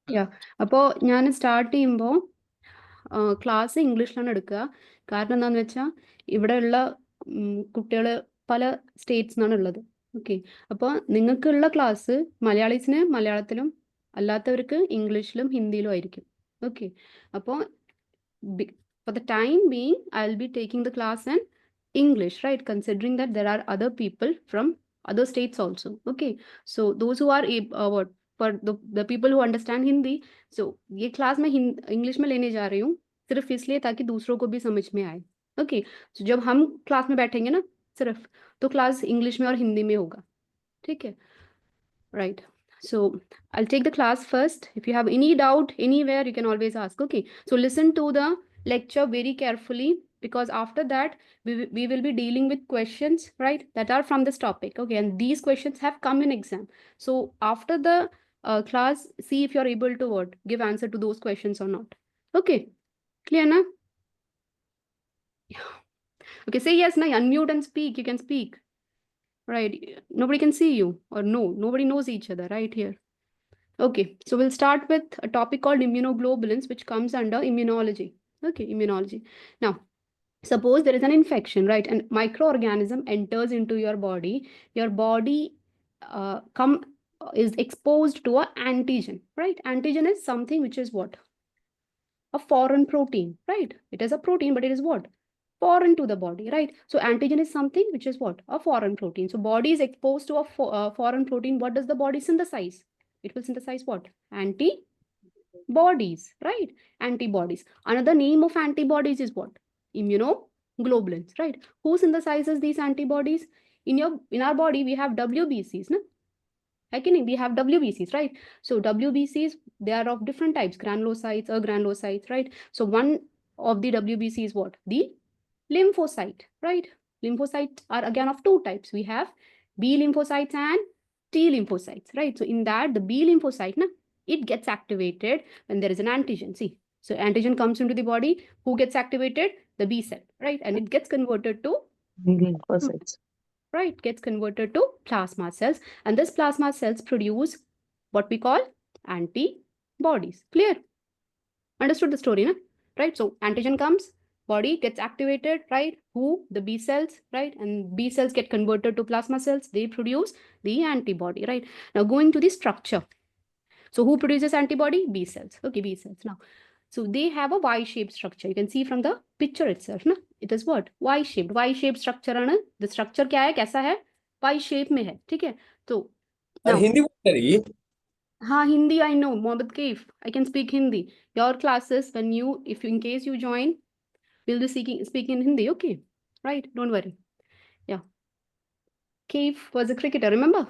യാ അപ്പോൾ ഞാൻ സ്റ്റാർട്ട് ചെയ്യുമ്പോൾ ക്ലാസ് ഇംഗ്ലീഷിലാണ് എടുക്കുക. കാരണം എന്താണെന്ന് വെച്ചാൽ ഇവിടെയുള്ള കുട്ടികൾ പല സ്റ്റേറ്റ്സ് നിന്നാണ് ഉള്ളത്. ഓക്കെ, അപ്പോൾ നിങ്ങൾക്കുള്ള ക്ലാസ് മലയാളീസിന് മലയാളത്തിലും അല്ലാത്തവർക്ക് ഇംഗ്ലീഷിലും ഹിന്ദിയിലും ആയിരിക്കും. ഓക്കെ, അപ്പോൾ for the time being I will be taking the class in English, right, considering that there are other people from other states also. Okay, so those who are what for the people who understand Hindi, so ये class मैं English में लेने जा रही हूँ सिर्फ इसलिए ताकि दूसरों को भी समझ में आए. ओके, so जब हम क्लास में बैठेंगे ना सिर्फ, तो क्लास इंग्लिश में और हिंदी में होगा. ठीक है, right. So I'll take the class first. If you have any doubt anywhere, you can always ask. Okay, so listen to the lecture very carefully, because after that we will be dealing with questions, right, that are from this topic. Okay, and these questions have come in exam. So after the class, see if you're able to what give answer to those questions or not. Okay, clear na? Okay, say yes na, unmute and speak. You can speak, right? Nobody can see you, or no, nobody knows each other right here. Okay, so we'll start with a topic called immunoglobulins, which comes under immunology. Okay, immunology. Now, suppose there is an infection, right? And microorganism enters into your body. Your body is exposed to an antigen, right? Antigen is something which is what? A foreign protein, right? It is a protein, but it is what? Foreign to the body, right? So antigen is something which is what? A foreign protein. So body is exposed to a foreign protein. What does the body synthesize? It will synthesize what? Antibodies, right? Antibodies. Another name of antibodies is what? Immunoglobulins, right? Who synthesizes these antibodies? In our body, we have WBCs, no? We have WBCs, right? So WBCs, they are of different types, granulocytes, agranulocytes, right? So one of the WBC is what? The lymphocyte, right? Lymphocytes are again of two types. We have B lymphocytes and T lymphocytes, right? So in that, the B lymphocyte, it gets activated when there is an antigen. See, so antigen comes into the body. Who gets activated? The B cell, right? And it gets converted to lymphocytes. Right, gets converted to plasma cells, and this plasma cells produce what we call antibodies. Clear? Understood the story, no? Right? So antigen comes, body gets activated, right? Who? The B cells, right? And B cells get converted to plasma cells. They produce the antibody, right? Now going to the structure. So who produces antibody? B cells. Okay, B cells. Now, so they have a Y-shaped structure. You can see from the picture itself, ना? It is what? Y-shaped. Y-shaped structure है ना? The structure क्या है? कैसा है? Y-shape में है. ठीक है? तो now, हिंदी बोल रही है? हाँ, Hindi I know. Mohammed Kaif. I can speak Hindi. Your classes, when you, if in case you join, we'll be speaking in Hindi. Okay, right? Don't worry. Yeah. Kaif was a cricketer. Remember?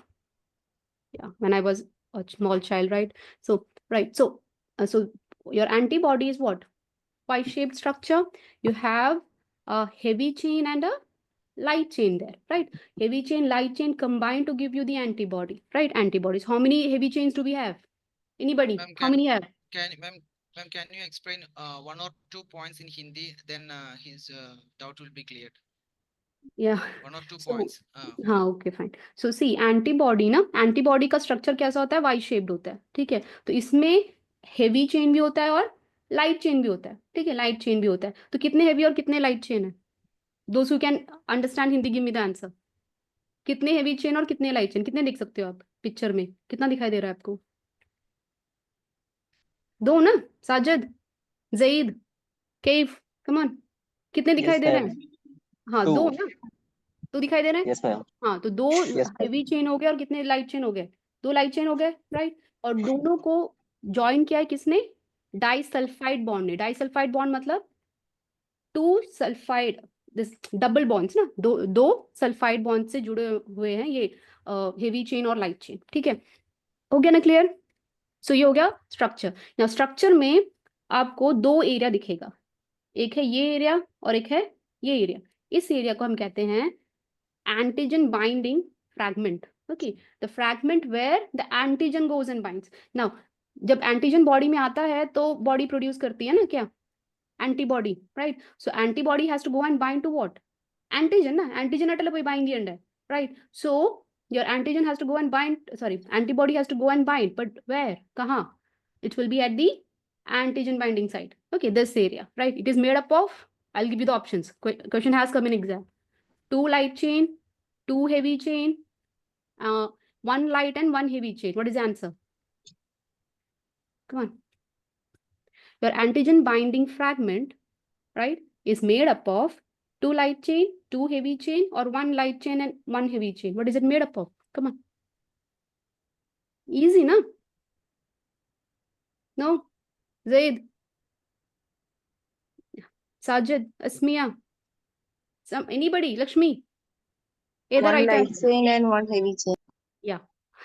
Yeah, when I was a small child, right? So right. So so your antibody is what? Y-shaped structure. You have a heavy chain and a light chain there, right? Heavy chain, light chain combined to give you the antibody, right? Antibodies. How many heavy chains do we have? Anybody? How many have? Ma'am, can you explain one or two points in Hindi? Then his doubt will be cleared. Yeah. One or two So, points. हाँ, okay, fine. So see, antibody ना, antibody का structure कैसा होता है? Y-shaped होता है, ठीक है? तो इसमें heavy chain भी होता है और light chain भी होता है, ठीक है? Light chain भी होता है. तो कितने heavy और कितने light chain है? Those who can understand Hindi, give me the answer. कितने heavy chain और कितने light chain? कितने देख सकते हो आप पिक्चर में? कितना दिखाई दे रहा है आपको? दो ना? Sajid, Sayeed, Kaif, come on. कितने दिखाई दे रहे हैं? हाँ, दो ना? तो दिखाई दे रहे हैं? Yes, ma'am. हाँ, तो दो हेवी चेन हो गए और कितने लाइट चेन हो गए? दो लाइट चेन हो गए, राइट? और दोनों को ज्वाइन किया है किसने? डाइसल्फाइड बॉन्ड ने. डाइसल्फाइड बॉन्ड मतलब two sulphide, this double bonds ना, दो सल्फाइड बॉन्ड से जुड़े हुए हैं ये हेवी चेन और लाइट चेन. ठीक है, हो गया ना क्लियर? सो ये हो गया स्ट्रक्चर. नाउ स्ट्रक्चर में आपको दो एरिया दिखेगा, एक है ये एरिया और एक है ये एरिया. इस एरिया को हम कहते हैं antigen binding fragment. Okay, the fragment where the antigen goes and binds. Now, जब antigen body में आता है तो body produce करती है ना क्या? Antibody, right? So antibody has to go and bind to what? Antigen ना, antigen आटले कोई bind है, right? So your antigen has to go and bind, sorry, antibody has to go and bind, but where? कहाँ? It will be at the antigen binding site. Okay, this area, right? It is made up of, I'll give you the options. Question has come in exam. 2 light chain, 2 heavy chain, 1 light and 1 heavy chain. What is the answer? Come on. Your antigen binding fragment, right, is made up of 2 light chain, 2 heavy chain, or 1 light chain and 1 heavy chain. What is it made up of? Come on. Easy, na? No? Zaid? Sajid? Asmiya? Anybody? Lakshmi? Either One right light answer. chain and one heavy chain. Yeah.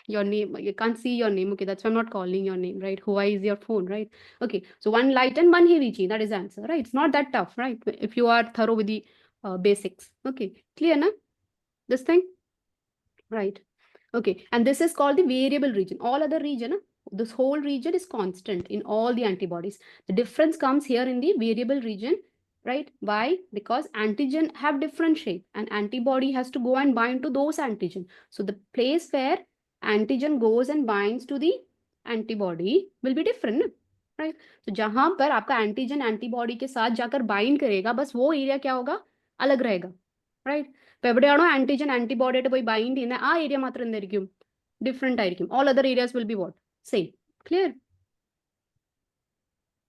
Your name, you can't see your name. Okay, that's why I'm not calling your name, right? Huawei is your phone, right? Okay, so 1 light and 1 heavy chain. That is the answer, right? It's not that tough, right? If you are thorough with the basics. Okay, clear, na? This thing? Right. Okay, and this is called the variable region. All other region, this whole region is constant in all the antibodies. The difference comes here in the variable region, right? Why? Because antigen have different shape and antibody has to go and bind to those antigen. So the place where antigen goes and binds to the antibody will be different, ना? Right? So जहां पर आपका antigen antibody के साथ जाकर bind करेगा, बस वो area क्या होगा? अलग रहेगा, right? ഇപ്പൊ എവിടെയാണോ ആന്റിജൻ ആന്റിബോഡി ആയിട്ട് പോയി ബൈൻഡ് ചെയ്യുന്ന ആ ഏരിയ മാത്രം എന്തായിരിക്കും? ഡിഫറെന്റ് ആയിരിക്കും. All other areas will be what? Same. Clear?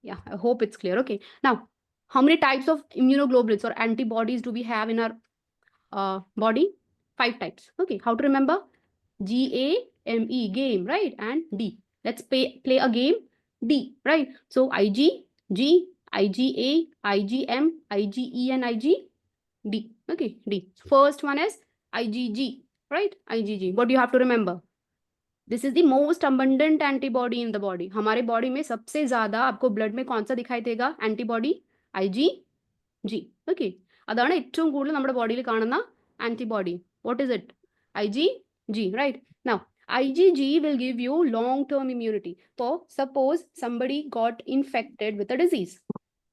Yeah, I hope it's clear. Okay. Now, how many types of immunoglobulins or antibodies do we have in our body? 5 types. Okay. How to remember? G-A-M-E, game, right? And D. Let's play a game. D, right? So IG, G, IgA, IgM, IgE, and IgD. Okay, D. First one is IgG, right? IgG. What do you have to remember? This is the most abundant antibody in the body. हमारे body में सबसे ज़्यादा आपको blood में कौन सा दिखाई देगा? Antibody IgG. Okay. അതാണ് ഏറ്റവും കൂടുതൽ നമ്മുടെ ബോഡിയിൽ കാണുന്ന antibody. What is it? IgG, right? Now, IgG will give you long-term immunity. So, suppose somebody got infected with a disease,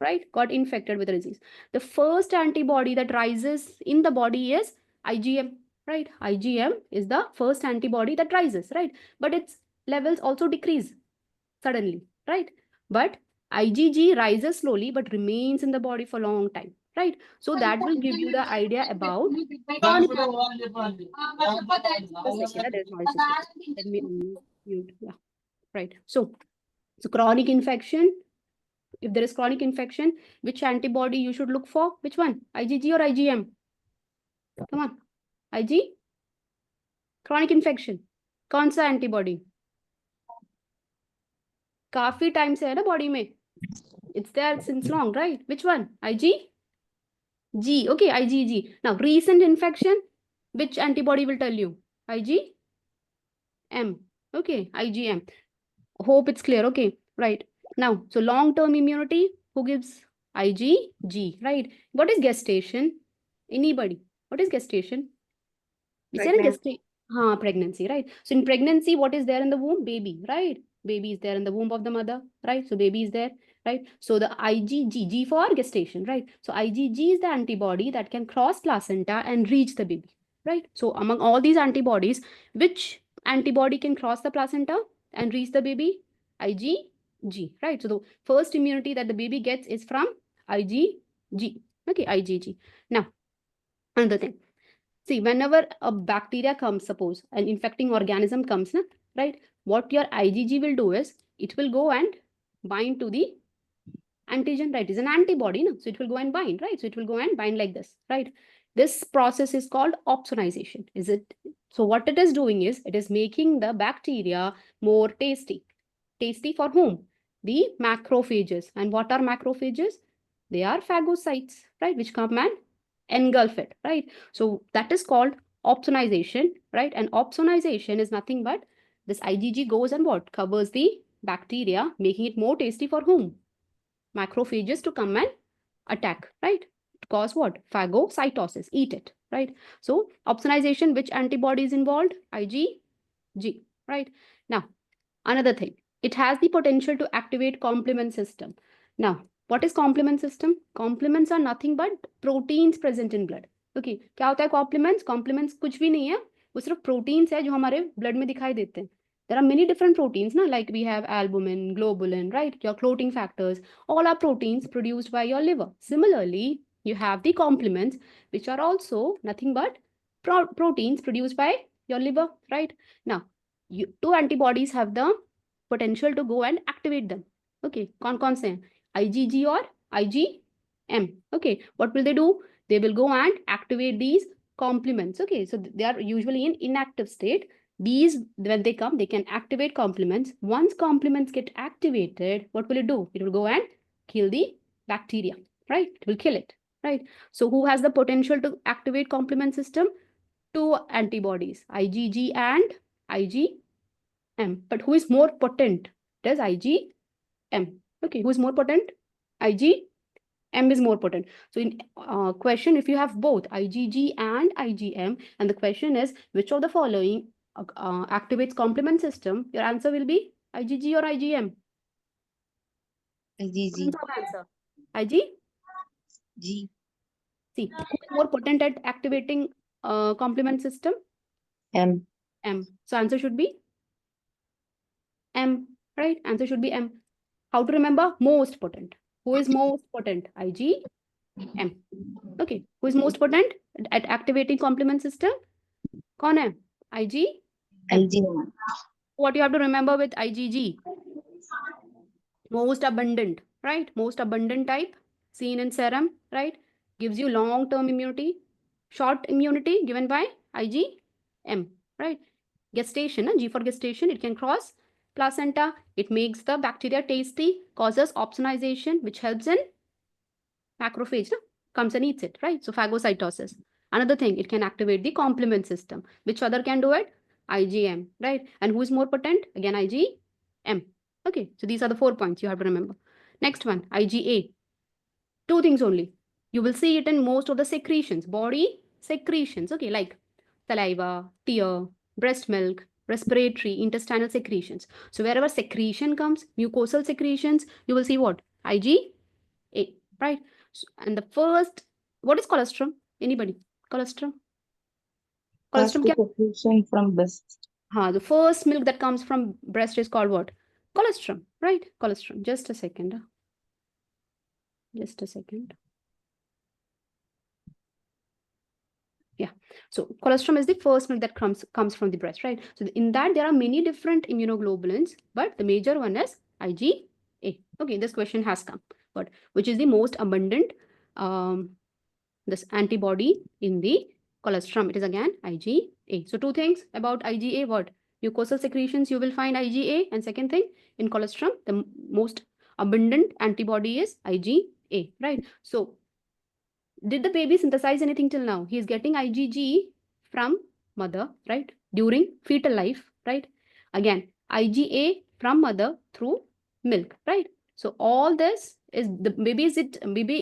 right? Got infected with a disease. The first antibody that rises in the body is IgM, right? IgM is the first antibody that rises, right? But its levels also decrease suddenly, right? But IgG rises slowly but remains in the body for a long time, right? So that will give you the idea about chronic. Let me unmute. Yeah, right. So chronic infection. If there is chronic infection, which antibody you should look for? Which one? IgG or IgM? Come on. IG? Chronic infection. कौन सा antibody? काफी time से है ना body में. It's there since long, right? Which one? IG? G. Okay, IgG. Now, recent infection. Which antibody will tell you? IgM. Okay, IgM. Hope it's clear. Okay, right. Now, so long-term immunity, who gives? IgG, right? What is gestation? Anybody? What is gestation? Pregnancy. Pregnancy, right? So in pregnancy, what is there in the womb? Baby, right? Baby is there in the womb of the mother, right? So baby is there, right? So the IgG, G for gestation, right? So IgG is the antibody that can cross placenta and reach the baby, right? So among all these antibodies, which antibody can cross the placenta and reach the baby? IgG, right? So the first immunity that the baby gets is from IgG. Okay, IgG. Now, another thing. See, whenever a bacteria comes, suppose an infecting organism comes, right? What your IgG will do is it will go and bind to the antigen, right? It's an antibody, no? So it will go and bind, right? So it will go and bind like this, right? This process is called opsonization. Is it? So what it is doing is it is making the bacteria more tasty. Tasty for whom? The macrophages. And what are macrophages? They are phagocytes, right? Which come and engulf it, right? So that is called opsonization, right? And opsonization is nothing but this IgG goes and what? Covers the bacteria, making it more tasty for whom? Macrophages to come and attack, right? To cause what? Phagocytosis, eat it, right? So opsonization, which antibody is involved? IgG, right? Now, another thing, it has the potential to activate complement system. Now, what is complement system? Complements are nothing but proteins present in blood. Okay, क्या होता है complements? Complements कुछ भी नहीं है, वो सिर्फ proteins है जो हमारे blood में दिखाई देते हैं. There are many different proteins, na? Like we have albumin, globulin, right? Your clotting factors, all are proteins produced by your liver. Similarly, you have the complements, which are also nothing but proteins produced by your liver, right? Now, two antibodies have the potential to go and activate them. Okay, कौन से हैं? IgG or IgM. Okay, what will they do? They will go and activate these complements. Okay, so they are usually in inactive state. These, when they come, they can activate complements. Once complements get activated, what will it do? It will go and kill the bacteria, right? It will kill it, right? So who has the potential to activate complement system? Two antibodies, IgG and IgM. But who is more potent? It is IgM. Okay, who is more potent? IgM is more potent. So in question, if you have both IgG and IgM, and the question is which of the following activates complement system, your answer will be IgG or IgM. IgG. Answer. IG? G. See, who is more potent at activating complement system? M. M. So answer should be M, right? Answer should be M. How to remember? Most potent. Who is most potent? IgM. Okay. Who is most potent at activating complement system? कौन है? IgM. IgM. What you have to remember with IgG? Most abundant, right? Most abundant type seen in serum, right? Gives you long-term immunity. Short immunity given by IgM, right? Gestation, G for gestation, it can cross placenta. It makes the bacteria tasty, causes opsonization, which helps in macrophage, comes and eats it, right? So phagocytosis. Another thing, it can activate the complement system. Which other can do it? IgM, right? And who is more potent? Again, IgM. Okay, so these are the 4 points you have to remember. Next one, IgA. Two things only. You will see it in most of the secretions, body secretions, okay, like saliva, tear, breast milk, respiratory, intestinal secretions. So wherever secretion comes, mucosal secretions, you will see what? IgA, right? So, and the first, what is colostrum? Anybody? Colostrum? Colostrum Plastic secretion from breast. the first milk that comes from breast is called what? Colostrum, right? Colostrum. Just a second. Just a second. Yeah. So colostrum is the first milk that comes from the breast, right? So in that there are many different immunoglobulins, but the major one is IgA. Okay, this question has come. But which is the most abundant this antibody in the colostrum? It is again IgA. So two things about IgA. What? Mucosal secretions, you will find IgA. And second thing, in colostrum, the most abundant antibody is IgA, right? So did the baby synthesize anything till now? He is getting IgG from mother, right? During fetal life, right? Again, IgA from mother through milk, right? So all this is the baby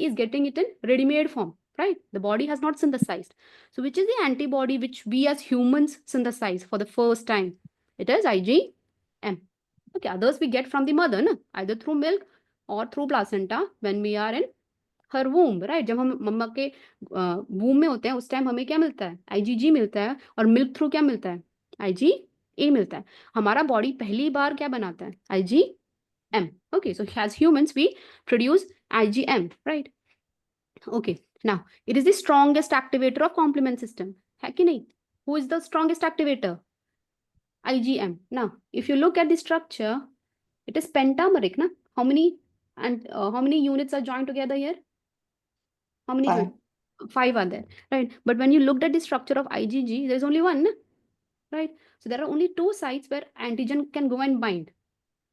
is getting it in ready-made form, right? The body has not synthesized. So which is the antibody which we as humans synthesize for the first time? It is IgM. Okay, others we get from the mother, na? Either through milk or through placenta when we are in her womb, right? जब हम मम्मा के वूम में होते हैं उस time हमें क्या मिलता है? IgG मिलता है. और मिल्क थ्रू क्या मिलता है? IgA मिलता है. हमारा बॉडी पहली बार क्या बनाता है? IgM. Okay, so as humans we produce IgM, right? Okay, now it is the strongest activator of complement system. है कि नहीं? Who is the strongest activator? IgM. Now if you look at the structure, it is pentameric, na? How many units are joined together here? How many? 5. 5 are there, right? But when you looked at the structure of IgG, there's only one, right? So there are only 2 sites where antigen can go and bind.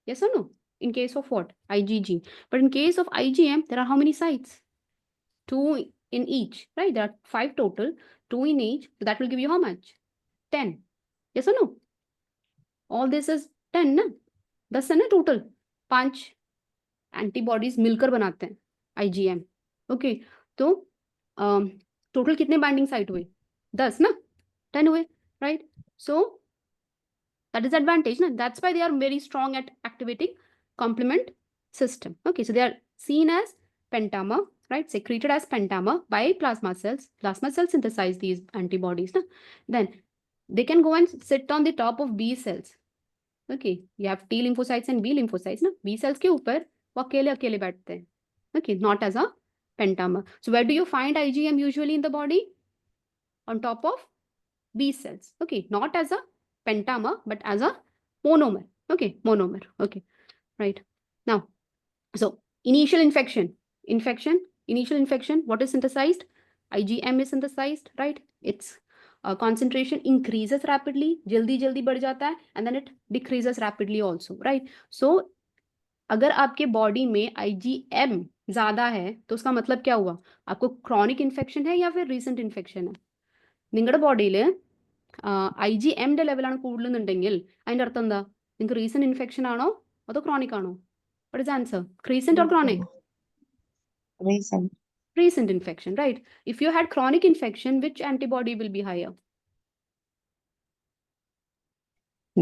Yes or no? In case of what? IgG. But in case of IgM, there are how many sites? 2 in each, right? There are 5 total, 2 in each. So that will give you how much? 10. Yes or no? All this is 10, na? 10 है ना total. 5 antibodies मिलकर बनाते हैं IgM. Okay. तो total कितने binding site हुए? 10 ना? 10 हुए, right? So that is advantage, na? That's why they are very strong at activating complement system. Okay, so they are seen as pentamer, right? Secreted as pentamer by plasma cells. Plasma cells synthesize these antibodies, na? Then they can go and sit on the top of B cells. Okay, you have T lymphocytes and B lymphocytes. ना B cells के ऊपर वो अकेले अकेले बैठते हैं. Okay, not as a pentamer. So where do you find IgM usually in the body? On top of B cells. Okay, not as a pentamer, but as a monomer. Okay, monomer. Okay, right. Now, so initial infection, initial infection, what is synthesized? IgM is synthesized, right? Its concentration increases rapidly, जल्दी बढ़ जाता है, and then it decreases rapidly also, right? So, अगर आपके body में IgM ज्यादा है तो उसका मतलब क्या हुआ? आपको chronic infection है या फिर recent infection है? നിങ്ങളുടെ ബോഡിയിൽ IgMന്റെ ലെവലാണ് കൂടുതലെന്നുണ്ടെങ്കിൽ അതിന്റെ അർത്ഥം എന്താ? നിങ്ങൾക്ക് റീസെന്റ് ഇൻഫെക്ഷൻ ആണോ അതോ ക്രോണിക് ആണോ? What is the answer? Recent or chronic? Recent. Recent infection, right? If you had chronic infection, which antibody will be higher?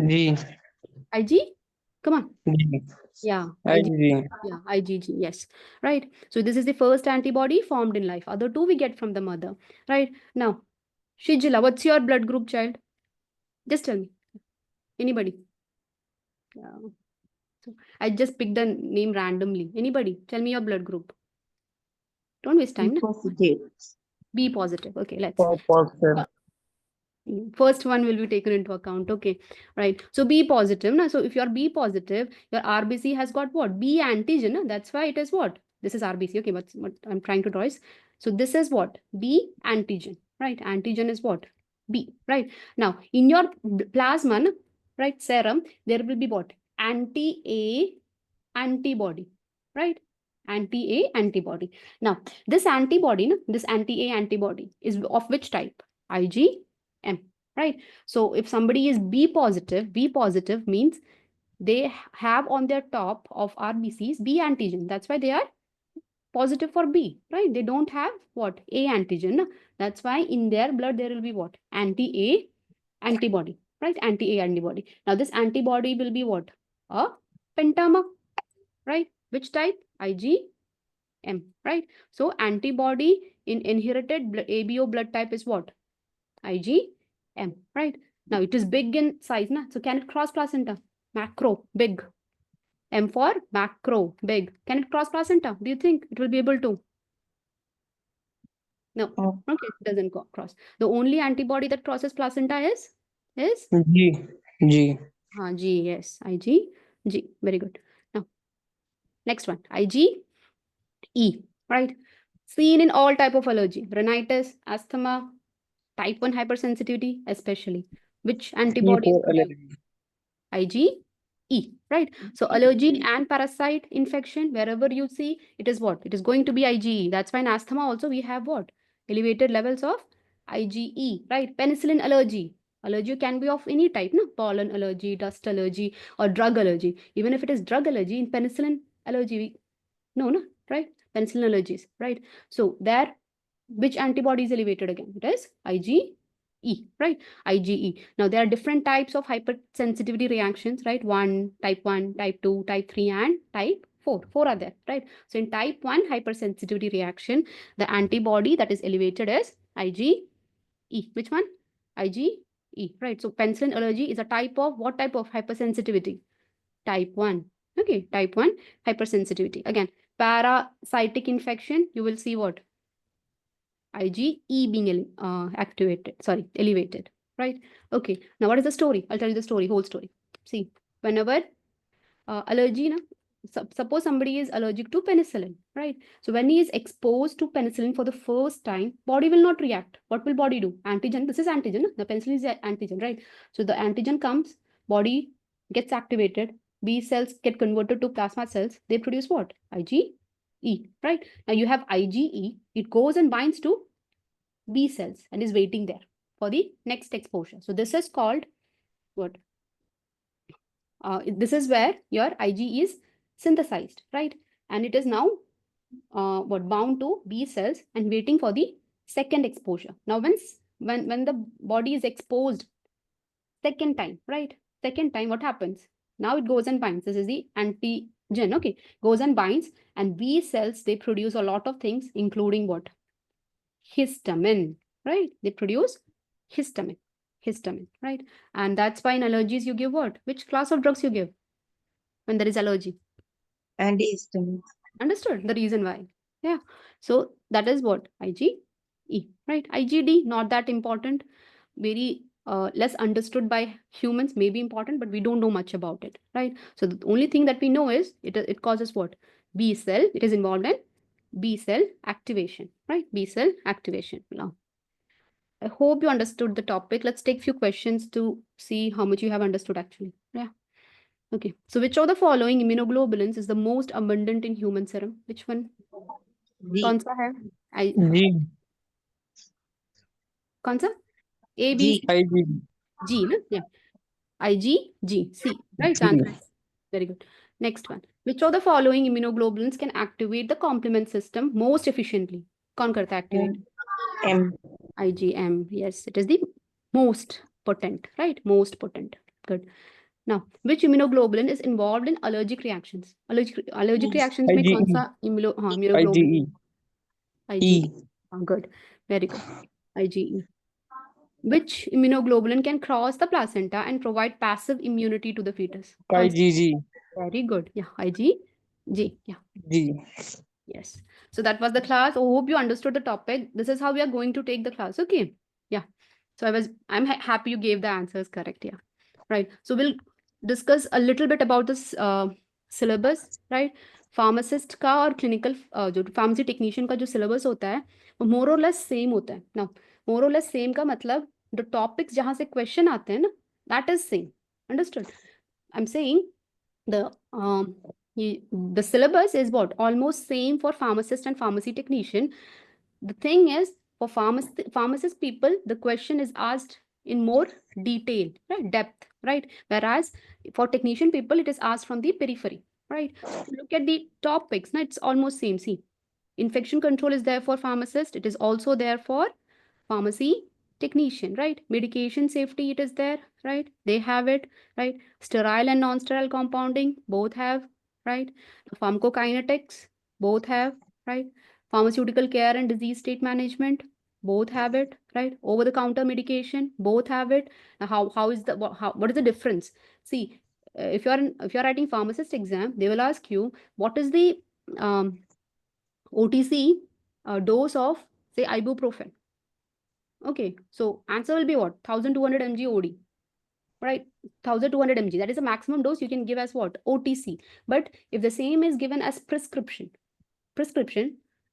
G. Ig? Come on. G. Yeah. IgG. Yeah, IgG, yes. Right. So this is the first antibody formed in life. Other two we get from the mother. Right. Now, Shijila, what's your blood group, child? Just tell me. Anybody? Yeah. So I just picked a name randomly. Anybody? Tell me your blood group. Don't waste time. B Na? positive. B positive. Okay, let's. Positive. First one will be taken into account. Okay, right. So B positive. Na? So if you're B positive, your RBC has got what? B antigen. Na? That's why it is what? This is RBC. Okay, but what I'm trying to draw is. So this is what? B antigen. Right. Antigen is what? B. Right. Now, in your plasma, na, right, serum, there will be what? Anti-A antibody. Right. Anti-A antibody. Now, this antibody, na, this anti-A antibody is of which type? IgM, right? So if somebody is B positive means they have on their top of RBCs B antigen. That's why they are positive for B, right? They don't have what? A antigen. Na? That's why in their blood there will be what? Anti-A antibody, right? Anti-A antibody. Now this antibody will be what? A pentamer, right? Which type? IgM, right? So antibody in inherited ABO blood type is what? IgM, right? Now it is big in size, na? So can it cross placenta? Macro, big. M for macro, big. Can it cross placenta? Do you think it will be able to? No. No. Okay, it doesn't cross. The only antibody that crosses placenta is G. G. G, yes, G. Very good. Now, next one, IgE, right? Seen in all type of allergy, rhinitis, asthma, type 1 hypersensitivity, especially. Which antibody is good? IgE, right? So allergen and parasite infection, wherever you see, it is what? It is going to be IgE. That's why in asthma also we have what? Elevated levels of IgE, right? Penicillin allergy. Allergy can be of any type, no? Pollen allergy, dust allergy, or drug allergy. Even if it is drug allergy, in penicillin allergy, no, right? Penicillin allergies, right? So there, which antibody is elevated again? It is IgE, right? IgE. Now there are different types of hypersensitivity reactions, right? Type 1, type 2, type 3, and type 4. 4 are there, right? So in type 1 hypersensitivity reaction, the antibody that is elevated is IgE. Which one? IgE, right? So penicillin allergy is a type of, what type of hypersensitivity? Type 1. Okay, type 1 hypersensitivity. Again, parasitic infection, you will see what? IgE being elevated, right? Okay, now what is the story? I'll tell you the story, whole story. See, whenever allergy, suppose somebody is allergic to penicillin, right? So when he is exposed to penicillin for the first time, body will not react. What will body do? Antigen, this is antigen, the penicillin is antigen, right? So the antigen comes, body gets activated, B cells get converted to plasma cells, they produce what? IgE, right? Now you have IgE, it goes and binds to B cells and is waiting there for the next exposure. So this is called what? This is where your IgE is synthesized, right? And it is now bound to B cells and waiting for the second exposure. Now when the body is exposed second time, right? Second time, what happens? Now it goes and binds. This is the antigen, okay? Goes and binds, and B cells, they produce a lot of things, including what? Histamine, right? They produce histamine. histamine, right? And that's why in allergies you give what? Which class of drugs you give when there is allergy? Antihistamine. Understood the reason why? Yeah. So that is what? IgE, right? IgD, not that important. Very less understood by humans, may be important, but we don't know much about it, right? So the only thing that we know is it causes what? B cell. It is involved in B cell activation, right? B cell activation. Now, I hope you understood the topic. Let's take few questions to see how much you have understood actually. Yeah. Okay. So which of the following immunoglobulins is the most abundant in human serum? Which one? G. कौन सा है? G. कौन सा? A, B, G. C, IgG. G, na? Yeah. IgG, C, right? C. Answer is very good. Next one. Which of the following immunoglobulins can activate the complement system most efficiently? कौन करता है activate? M. IgM. Yes, it is the most potent, right? Most potent. Good. Now, which immunoglobulin is involved in allergic reactions? Allergic reactions में कौन IgE. सा immunoglobulin? IgE. IgE. Good. Very good. IgE. Which immunoglobulin can cross the placenta and provide passive immunity to the fetus? कौन सा? IgG. Very good. Yeah, IgG. Yeah. G. Yes. So that was the class. I hope you understood the topic. This is how we are going to take the class. Okay. Yeah. So I'm happy you gave the answers correct. Yeah. Right. So we'll discuss a little bit about this syllabus, right? Pharmacist का और clinical जो pharmacy technician का जो syllabus होता है वो more or less same होता है. Now, more or less same का मतलब the topics जहाँ से question आते हैं ना, that is same. Understood? I'm saying the the syllabus is what? Almost same for pharmacist and pharmacy technician. The thing is, for pharmacist people, the question is asked in more detail, right? Depth, right? Whereas for technician people, it is asked from the periphery, right? So look at the topics, no? It's almost same. See, infection control is there for pharmacist. It is also there for pharmacy technician, right? Medication safety, it is there, right? They have it, right? Sterile and non-sterile compounding, both have, right? Pharmacokinetics, both have, right? Pharmaceutical care and disease state management, both have it, right? Over-the-counter medication, both have it. Now, what is the difference? See, if you're writing pharmacist exam, they will ask you what is the OTC dose of say ibuprofen. Okay, so answer will be what? 1200 mg OD, right? 1200 mg. That is the maximum dose you can give as what? OTC. But if the same is given as prescription,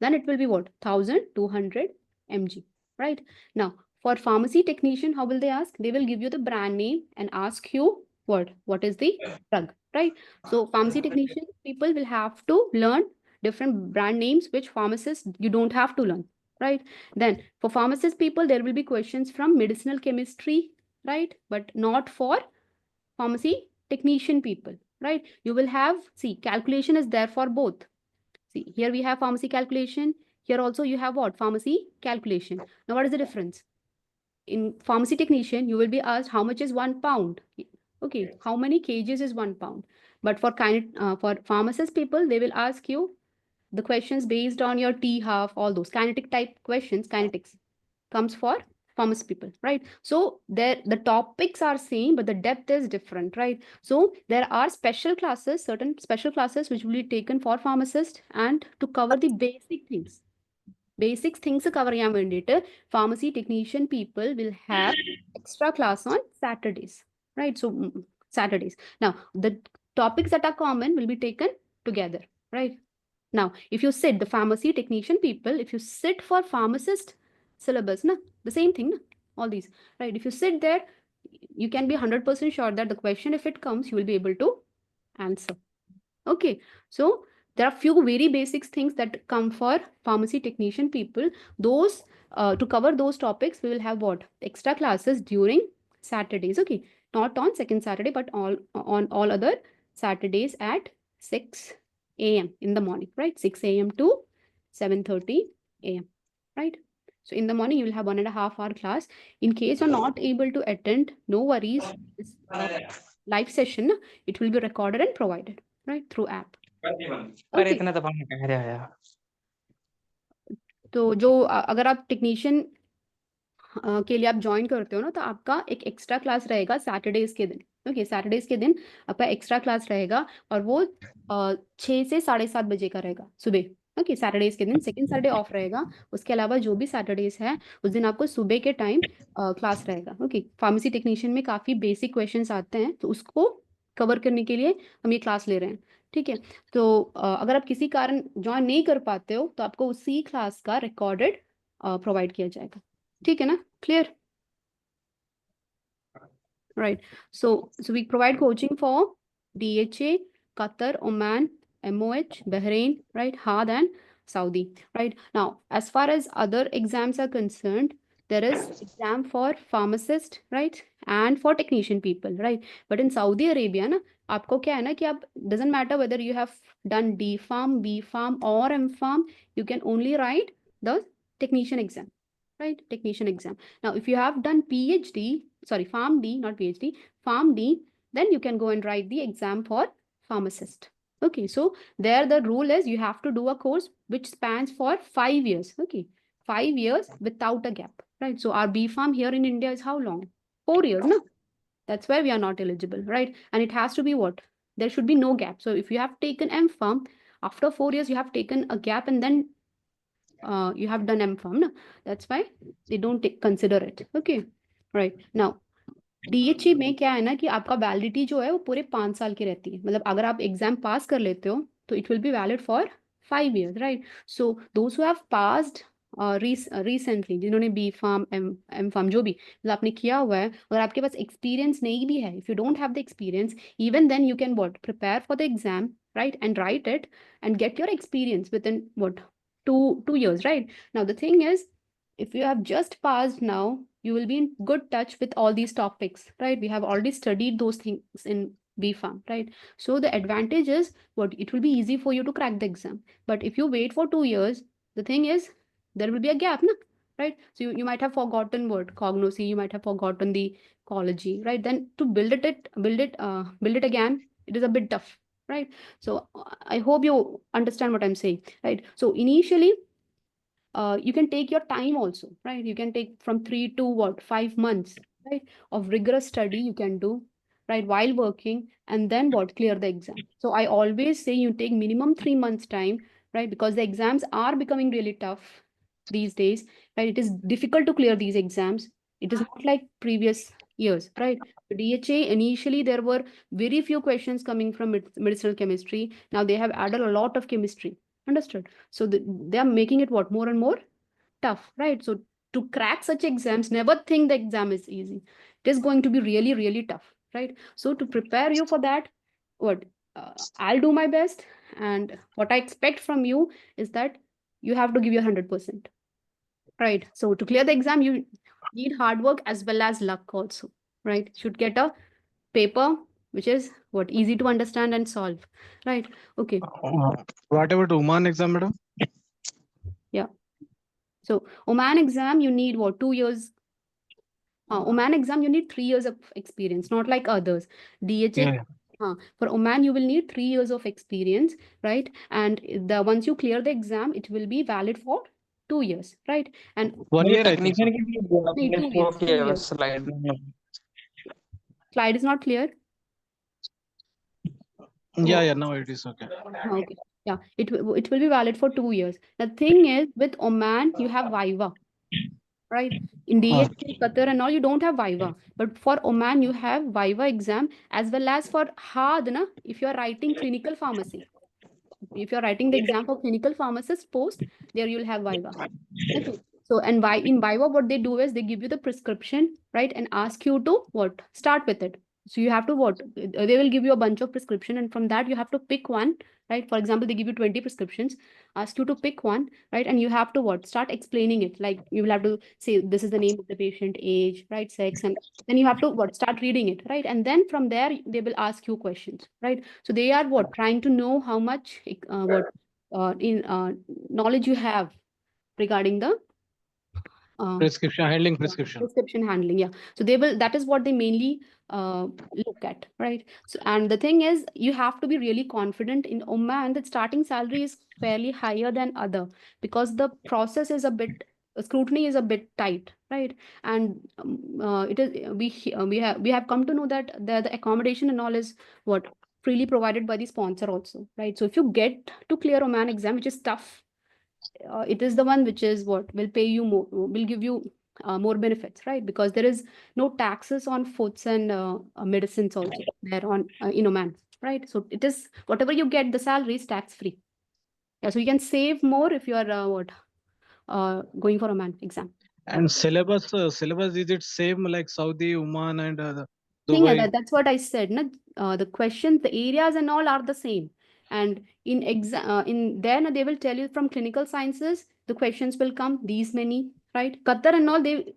then it will be what? 1200 mg, right? Now, for pharmacy technician, how will they ask? They will give you the brand name and ask you what? What is the drug, right? So pharmacy technician people will have to learn different brand names, which pharmacists you don't have to learn, right? Then for pharmacist people, there will be questions from medicinal chemistry, right? But not for pharmacy technician people, right? You will have, see, calculation is there for both. See, here we have pharmacy calculation. Here also you have what? Pharmacy calculation. Now, what is the difference? In pharmacy technician, you will be asked how much is 1 pound. Okay, how many kgs is 1 pound? But for pharmacist people, they will ask you the questions based on your T half, all those kinetic type questions. Kinetics comes for pharmacy people, right? So the topics are same, but the depth is different, right? So there are special classes, certain special classes which will be taken for pharmacist and to cover the basic things. Basic things cover ചെയ്യാൻ വേണ്ടിയിട്ട് pharmacy technician people will have extra class on Saturdays, right? So Saturdays. Now the topics that are common will be taken together, right? Now, if you sit the pharmacy technician people, if you sit for pharmacist syllabus, na, the same thing, na, all these, right? If you sit there, you can be 100% sure that the question, if it comes, you will be able to answer. Okay, so there are few very basic things that come for pharmacy technician people. Those to cover those topics, we will have what? Extra classes during Saturdays. Okay, not on second Saturday, but on all other Saturdays at 6 a.m. in the morning, right? 6 a.m. to 7:30 a.m. right? So in the morning, you will have 1.5 hour class. In case you're not able to attend, no worries. This live session, it will be recorded and provided, right? Through app. अरे Okay. इतना तो पानी कह रहा है यार. तो जो अगर आप टेक्नीशियन के लिए आप ज्वाइन करते हो ना, तो आपका एक एक्स्ट्रा क्लास रहेगा सैटरडेज के दिन। ओके, सैटरडेज के दिन आपका एक्स्ट्रा क्लास रहेगा, और वो 6 से 7:30 बजे का रहेगा सुबह। ओके, सैटरडेज के दिन, सेकंड सैटरडे ऑफ रहेगा। उसके अलावा जो भी सैटरडेज है उस दिन आपको सुबह के टाइम क्लास रहेगा। ओके, फार्मेसी टेक्नीशियन में काफ़ी बेसिक क्वेश्चंस आते हैं, तो उसको कवर करने के लिए हम ये क्लास ले रहे हैं। ठीक है, तो अगर आप किसी कारण ज्वाइन नहीं कर पाते हो तो आपको उसी क्लास का रिकॉर्डेड प्रोवाइड किया जाएगा। ठीक है ना, clear? Right. So we provide coaching for DHA, Qatar, Oman, MOH, Bahrain, right, Had and Saudi. Right. Now, as far as other exams are concerned, there is exam for pharmacist, right, and for technician people, right. But in Saudi Arabia, ना आपको क्या है ना कि आप doesn't matter whether you have done D Pharm, B Pharm or M Pharm, you can only write the technician exam. Right, technician exam. Now, if you have done PhD, sorry, Pharm D, not PhD, Pharm D, then you can go and write the exam for pharmacist. Okay, so there the rule is you have to do a course which spans for 5 years. Okay, 5 years without a gap. Right, so our B Pharm here in India is how long? 4 years, no? That's why we are not eligible, right? And it has to be what? There should be no gap. So if you have taken M Pharm, after 4 years you have taken a gap, and then you have done M Pharm, no? That's why they don't consider it. Okay, right. Now, DHA में क्या है ना कि आपका validity जो है वो पूरे 5 साल की रहती है। मतलब अगर आप एग्जाम पास कर लेते हो तो it will be valid for 5 years, right? So those who have passed recently, जिन्होंने बी फार्म एम फार्म जो भी मतलब आपने किया हुआ है, अगर आपके पास एक्सपीरियंस नहीं भी है, if you don't have the experience, even then you can what prepare for the exam, right, and write it and get your experience within what 2 years, right? Now the thing is, if you have just passed now, you will be in good touch with all these topics, right? We have already studied those things in B Pharm, right? So the advantage is what it will be easy for you to crack the exam. But if you wait for 2 years, the thing is there will be a gap, no? Right? So you might have forgotten what cognosy, you might have forgotten the ecology, right? Then to build it again, it is a bit tough, right? So I hope you understand what I'm saying, right? So initially you can take your time also, right? You can take from 3 to 5 months, right, of rigorous study you can do, right, while working, and then clear the exam. So I always say you take minimum 3 months time, right, because the exams are becoming really tough these days, right? It is difficult to clear these exams. It is not like previous years, right? DHA, initially there were very few questions coming from medicinal chemistry. Now they have added a lot of chemistry. Understood? So they are making it more and more tough, right? So to crack such exams, never think the exam is easy. It is going to be really, really tough, right? So to prepare you for that, I'll do my best. And what I expect from you is that you have to give your 100%, right? So to clear the exam, you need hard work as well as luck also, right? Should get a paper which is easy to understand and solve, right? Okay. What about Oman exam, madam? Yeah. So Oman exam, you need 2 years. Oman exam, you need 3 years of experience, not like others. DHA, for Oman, you will need 3 years of experience, right? And once you clear the exam, it will be valid for 2 years, right? And 1 year, I think. नहीं, 2 years. Slide is not clear. Yeah, now it is okay. Okay. Yeah, it will be valid for 2 years. The thing is, with Oman, you have Viva, right? In DHA, Qatar and all, you don't have Viva. But for Oman, you have Viva exam, as well as for HAD, na, if you are writing clinical pharmacy. If you're writing the exam for clinical pharmacist post, there you'll have Viva. Okay. So, and in Viva, what they do is they give you the prescription, right? And ask you to start with it. So you have to they will give you a bunch of prescription, and from that you have to pick one, right? For example, they give you 20 prescriptions, ask you to pick one, right? And you have to start explaining it. Like you will have to say, this is the name of the patient, age, right, sex, and then you have to start reading it, right? And then from there, they will ask you questions, right? So they are trying to know how much knowledge you have regarding the Prescription handling, yeah. So that is what they mainly look at, right? So, and the thing is, you have to be really confident. In Oman, the starting salary is fairly higher than other, because the process is a bit scrutiny is a bit tight, right? And it is we have come to know that the accommodation and all is what freely provided by the sponsor also, right? So if you get to clear Oman exam, which is tough, it is the one which is what will pay you more, will give you more benefits, right? Because there is no taxes on foods and medicines also there on in Oman, right? So it is whatever you get, the salary is tax free. Yeah, so you can save more if you are going for Oman exam. And syllabus is it same like Saudi, Oman, and Thing like Dubai? that, that's what I said. Na? The questions, the areas, and all are the same. And in there, na, they will tell you from clinical sciences, the questions will come these many, right? Qatar and all, they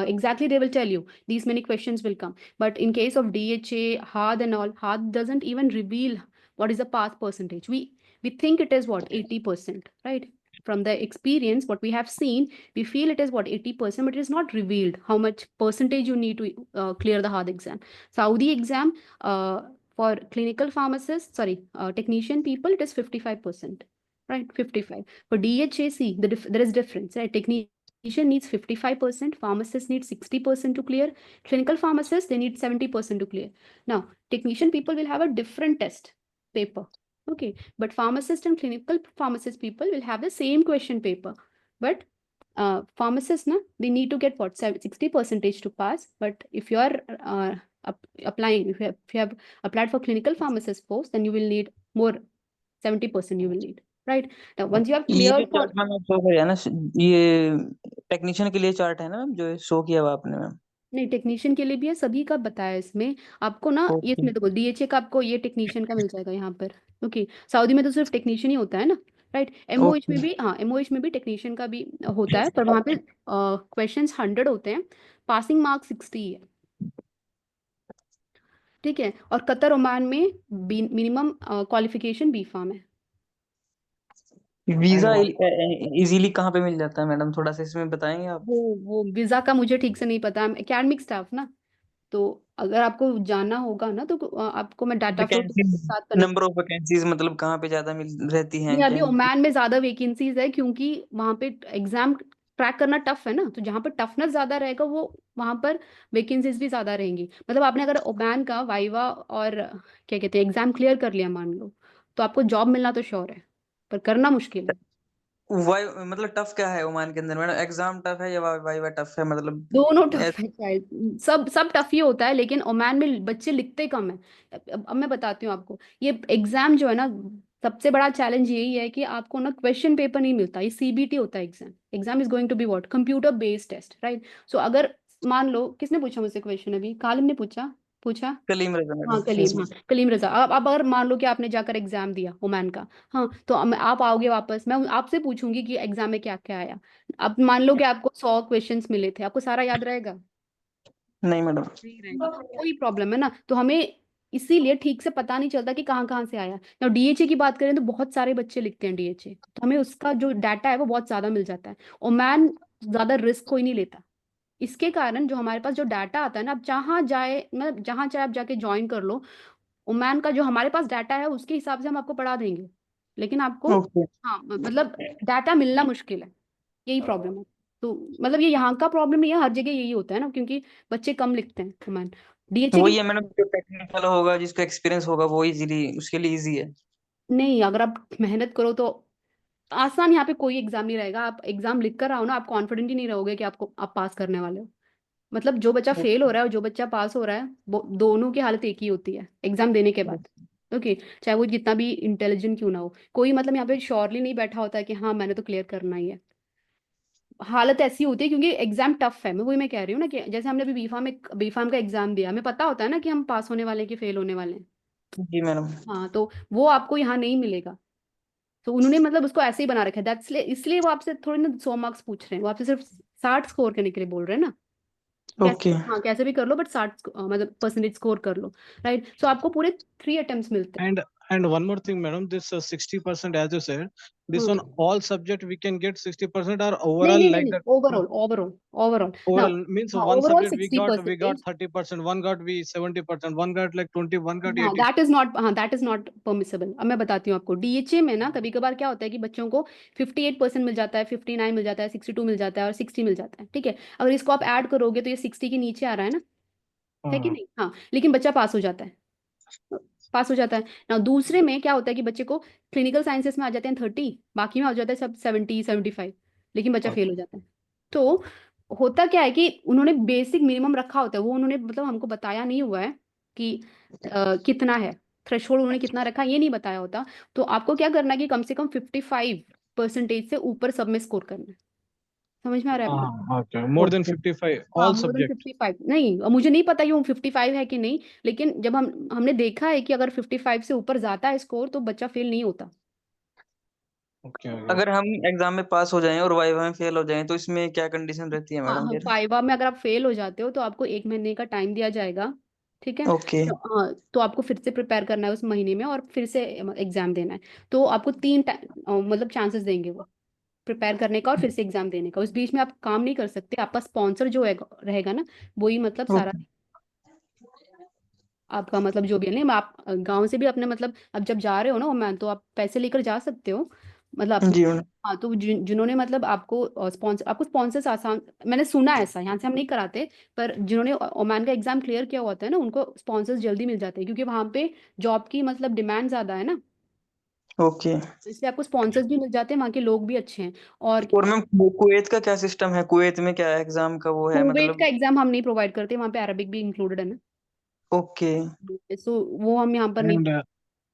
exactly they will tell you these many questions will come. But in case of DHA, HAD and all, HAD doesn't even reveal what is the pass percentage. We think it is what 80%, right? From the experience, what we have seen, we feel it is what 80%, but it is not revealed how much percentage you need to clear the hard exam. Saudi exam for clinical pharmacists, technician people, it is 55%, right? 55. For DHAC, there is difference, right? Technician needs 55%, pharmacist needs 60% to clear, clinical pharmacists, they need 70% to clear. Now, technician people will have a different test paper. Okay, but pharmacist and clinical pharmacist people will have the same question paper. But pharmacists, they need to get what 60% to pass. But if you are applying, if you have applied for clinical pharmacist post, then you will need more 70% you will need. Right now, once you have ये cleared for chart ma'am show किया ना, ये technician के लिए chart है ना ma'am, जो show किया हुआ आपने मैम? नहीं, टेक्नीशियन के लिए भी है, सभी का बताया इसमें आपको ना। ये ओके देखो DHA का आपको ये टेक्नीशियन का मिल जाएगा यहाँ पर। ओके, सऊदी में तो सिर्फ टेक्नीशियन ही होता है ना, राइट? MOH में ओके भी, हाँ, MOH में भी टेक्नीशियन का भी होता है, पर वहाँ पे क्वेश्चंस 100 होते हैं, पासिंग मार्क 60 है, ठीक है? और कतर ओमान में मिनिमम क्वालिफिकेशन B.Pharm है। वीजा इजीली कहाँ पे मिल जाता है मैडम, थोड़ा सा इसमें बताएंगे आप? वो वीजा का मुझे ठीक से नहीं पता, एकेडमिक स्टाफ ना, तो अगर आपको जानना होगा ना तो आपको मैं डाटा फ्लो के साथ कनेक्ट। नंबर ऑफ वैकेंसीज मतलब कहाँ पे ज्यादा मिल रहती हैं? नहीं, अभी ओमान में ज्यादा वैकेंसीज है क्योंकि वहां पे एग्जाम क्रैक करना टफ है ना, तो जहाँ पर टफनेस ज्यादा रहेगा वो वहां पर वैकेंसीज भी ज्यादा रहेंगी। मतलब आपने अगर ओमान का वाइवा और क्या कहते हैं एग्जाम क्लियर कर लिया मान लो, तो आपको जॉब मिलना तो श्योर है, पर करना मुश्किल है। वाई मतलब टफ क्या है ओमान के अंदर मैडम? एग्जाम टफ है या वाइवा टफ है मतलब? दोनों टफ है शायद, सब टफ ही होता है, लेकिन ओमान में बच्चे लिखते कम है। अब मैं बताती हूँ आपको, ये एग्जाम जो है ना, सबसे बड़ा चैलेंज यही है कि आपको ना क्वेश्चन पेपर नहीं मिलता, ये CBT होता है। Exam is going to be what, computer based test, right? So अगर मान लो, किसने पूछा मुझसे क्वेश्चन अभी? कालिम ने पूछा। कलीम रजा हाँ, मैडम। कलीम रजा। अब अगर मान लो कि आपने जाकर एग्जाम दिया ओमान का, हाँ, तो आप आओगे वापस, मैं आपसे पूछूंगी कि एग्जाम में क्या क्या आया। अब मान लो कि आपको 100 क्वेश्चंस मिले थे, आपको सारा याद रहेगा? नहीं मैडम। नहीं रहेगा, कोई प्रॉब्लम है ना। तो हमें इसीलिए ठीक से पता नहीं चलता कि कहाँ कहाँ से आया। ना DHA की बात करें तो बहुत सारे बच्चे लिखते हैं DHA, तो हमें उसका जो डाटा है वो बहुत ज्यादा मिल जाता है। ओमान ज्यादा रिस्क कोई नहीं लेता, इसके कारण जो हमारे पास जो डाटा आता है ना, अब जहाँ जाए, मतलब जहाँ चाहे आप जाके ज्वाइन कर लो, ओमान का जो हमारे पास डाटा है उसके हिसाब से हम आपको पढ़ा देंगे, लेकिन आपको, ओके हाँ, मतलब डाटा मिलना मुश्किल है, यही प्रॉब्लम है। तो मतलब ये यहाँ का प्रॉब्लम नहीं है, हर जगह यही होता है ना, क्योंकि बच्चे कम लिखते हैं ओमान। DHA वही की है मैडम, जो टेक्निकल होगा जिसका एक्सपीरियंस होगा वो इजीली उसके लिए इजी है। नहीं, अगर आप मेहनत करो तो आसान, यहाँ पे कोई एग्जाम नहीं रहेगा। आप एग्जाम लिख कर आओ ना, आप कॉन्फिडेंट ही नहीं रहोगे कि आप पास करने वाले हो। मतलब जो बच्चा फेल हो रहा है और जो बच्चा पास हो रहा है, वो दोनों की हालत एक ही होती है एग्जाम देने के बाद। ओके, चाहे वो जितना भी इंटेलिजेंट क्यों ना हो, कोई मतलब यहाँ पे श्योरली नहीं बैठा होता है कि हाँ मैंने तो क्लियर करना ही है। हालत ऐसी होती है क्योंकि एग्जाम टफ है। मैं कह रही हूँ ना कि जैसे हमने अभी B.Pharm का एग्जाम दिया, हमें पता होता है ना कि हम पास होने वाले हैं कि फेल होने वाले हैं। जी मैडम। हाँ, तो वो आपको यहाँ नहीं मिलेगा। तो उन्होंने मतलब उसको ऐसे ही बना रखा है, दैट्स इसलिए वो आपसे थोड़ी ना 100 मार्क्स पूछ रहे हैं, वो आपसे सिर्फ 60 स्कोर करने के लिए बोल रहे हैं ना। कैसे, ओके हाँ, कैसे भी कर लो, बट 60 मतलब परसेंटेज स्कोर कर लो, राइट? सो आपको पूरे 3 अटेम्प्ट्स मिलते हैं। And And one more thing, madam, this 60%, as you said, this on all subject we can get 60%, or overall like that? overall. Now, Overall means one overall subject we got 60%. 30%, one got we 70%, one got like 20, one got 80. That is not permissible. अब मैं बताती हूँ आपको, DHA में ना कभी कभार क्या होता है कि बच्चों को 58% मिल जाता है, 59 मिल जाता है, 62 मिल जाता है और 60 मिल जाता है। ठीक है, अगर इसको आप ऐड करोगे तो ये 60 के नीचे आ रहा है ना, है कि नहीं? हाँ, लेकिन बच्चा पास हो जाता है, पास हो जाता है ना। दूसरे में क्या होता है कि बच्चे को क्लिनिकल साइंसेस में आ जाते हैं 30, बाकी में आ जाता है सब 70 75, लेकिन बच्चा फेल हो जाता है। तो होता क्या है कि उन्होंने बेसिक मिनिमम रखा होता है, वो उन्होंने मतलब हमको बताया नहीं हुआ है कि कितना है थ्रेशोल्ड, उन्होंने कितना रखा ये नहीं बताया होता। तो आपको क्या करना है कि कम से कम 55% से ऊपर सब में स्कोर करना है। समझ में आ रहा है आपको? Okay, more than Okay. 55, हाँ, all more than subject. 55 नहीं, अब मुझे नहीं पता कि वो 55 है कि नहीं, लेकिन जब हमने देखा है कि अगर 55 से ऊपर जाता है स्कोर तो बच्चा फेल नहीं होता। Okay, okay. अगर हम एग्जाम में पास हो जाएं और वाइवा में फेल हो जाएं तो इसमें क्या कंडीशन रहती है मैडम फिर? वाइवा में अगर आप फेल हो जाते हो तो आपको 1 महीने का टाइम दिया जाएगा। ठीक है, ओके। तो आपको फिर से प्रिपेयर करना है उस महीने में और फिर से एग्जाम देना है। तो आपको 3 मतलब चांसेस देंगे वो प्रिपेयर करने का और फिर से एग्जाम देने का। उस बीच में आप काम नहीं कर सकते, आपका स्पॉन्सर जो रहेगा ना, वही मतलब सारा आपका मतलब जो भी है। नहीं, आप गांव से भी अपने मतलब अब जब जा रहे हो ना ओमान, तो आप पैसे लेकर जा सकते हो मतलब जी मैडम। हाँ, तो जिन्होंने मतलब आपको स्पॉन्सर्स आसान, मैंने सुना है ऐसा, यहाँ से हम नहीं कराते, पर जिन्होंने ओमान का एग्जाम क्लियर किया होता है ना, उनको स्पॉन्सर्स जल्दी मिल जाते हैं, क्योंकि वहाँ पे जॉब की मतलब डिमांड ज्यादा है ना, ओके। तो इसलिए आपको स्पॉन्सर्स भी मिल जाते हैं, वहाँ के लोग भी अच्छे हैं। और और मैम कुवैत का क्या सिस्टम है? कुवैत में क्या एग्जाम का वो है कुवैत का मतलब? एग्जाम हम नहीं प्रोवाइड करते, वहाँ पे अरबिक भी इंक्लूडेड है ना, ओके। सो वो हम यहाँ पर नहीं।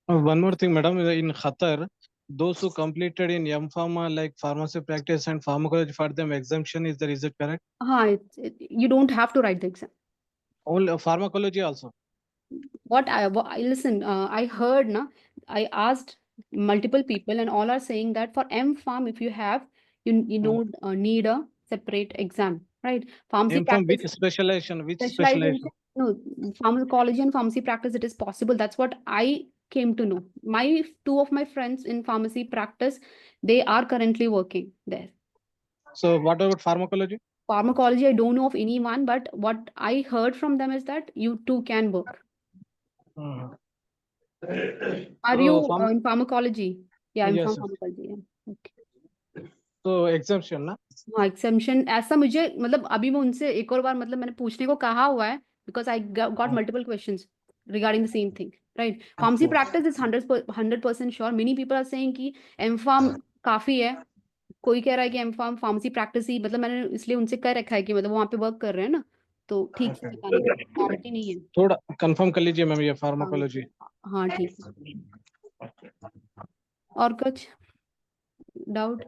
And one more thing, madam, in Qatar, those who completed in M.Pharma like pharmacy practice and pharmacology, for them exemption is there, is it correct? हाँ, you don't have to write the exam. Only pharmacology also. Listen, I heard na, I asked multiple people and all are saying that for M.Pharm, if you have, you don't need a separate exam, right? Pharmacy M.Pharm, which practice specialization? Which specialization, specialization? no, pharmacology and pharmacy practice, it is possible. That's what I came to know. Two of my friends in pharmacy practice, they are currently working there. So what about pharmacology? Pharmacology, I don't know of anyone, but what I heard from them is that you too can work. Mhm. Are So, you in pharmacology? Yeah, I'm yes, from yes. pharmacology. Yeah. Okay. So exemption, na? हाँ, exemption ऐसा मुझे मतलब अभी मैं उनसे एक और बार मतलब मैंने पूछने को कहा हुआ है, because I got multiple questions regarding the same thing, right? Pharmacy practice is 100% sure. Many people are saying कि एम फार्म काफी है, कोई कह रहा है कि एम फार्म फार्मेसी प्रैक्टिस ही, मतलब मैंने इसलिए उनसे कह रखा है कि मतलब वहाँ पे वर्क कर रहे हैं ना, तो ठीक है, बताने का क्लैरिटी नहीं है। थोड़ा कंफर्म कर लीजिए मैम ये हाँ, फार्माकोलॉजी। हाँ ठीक है। और कुछ डाउट?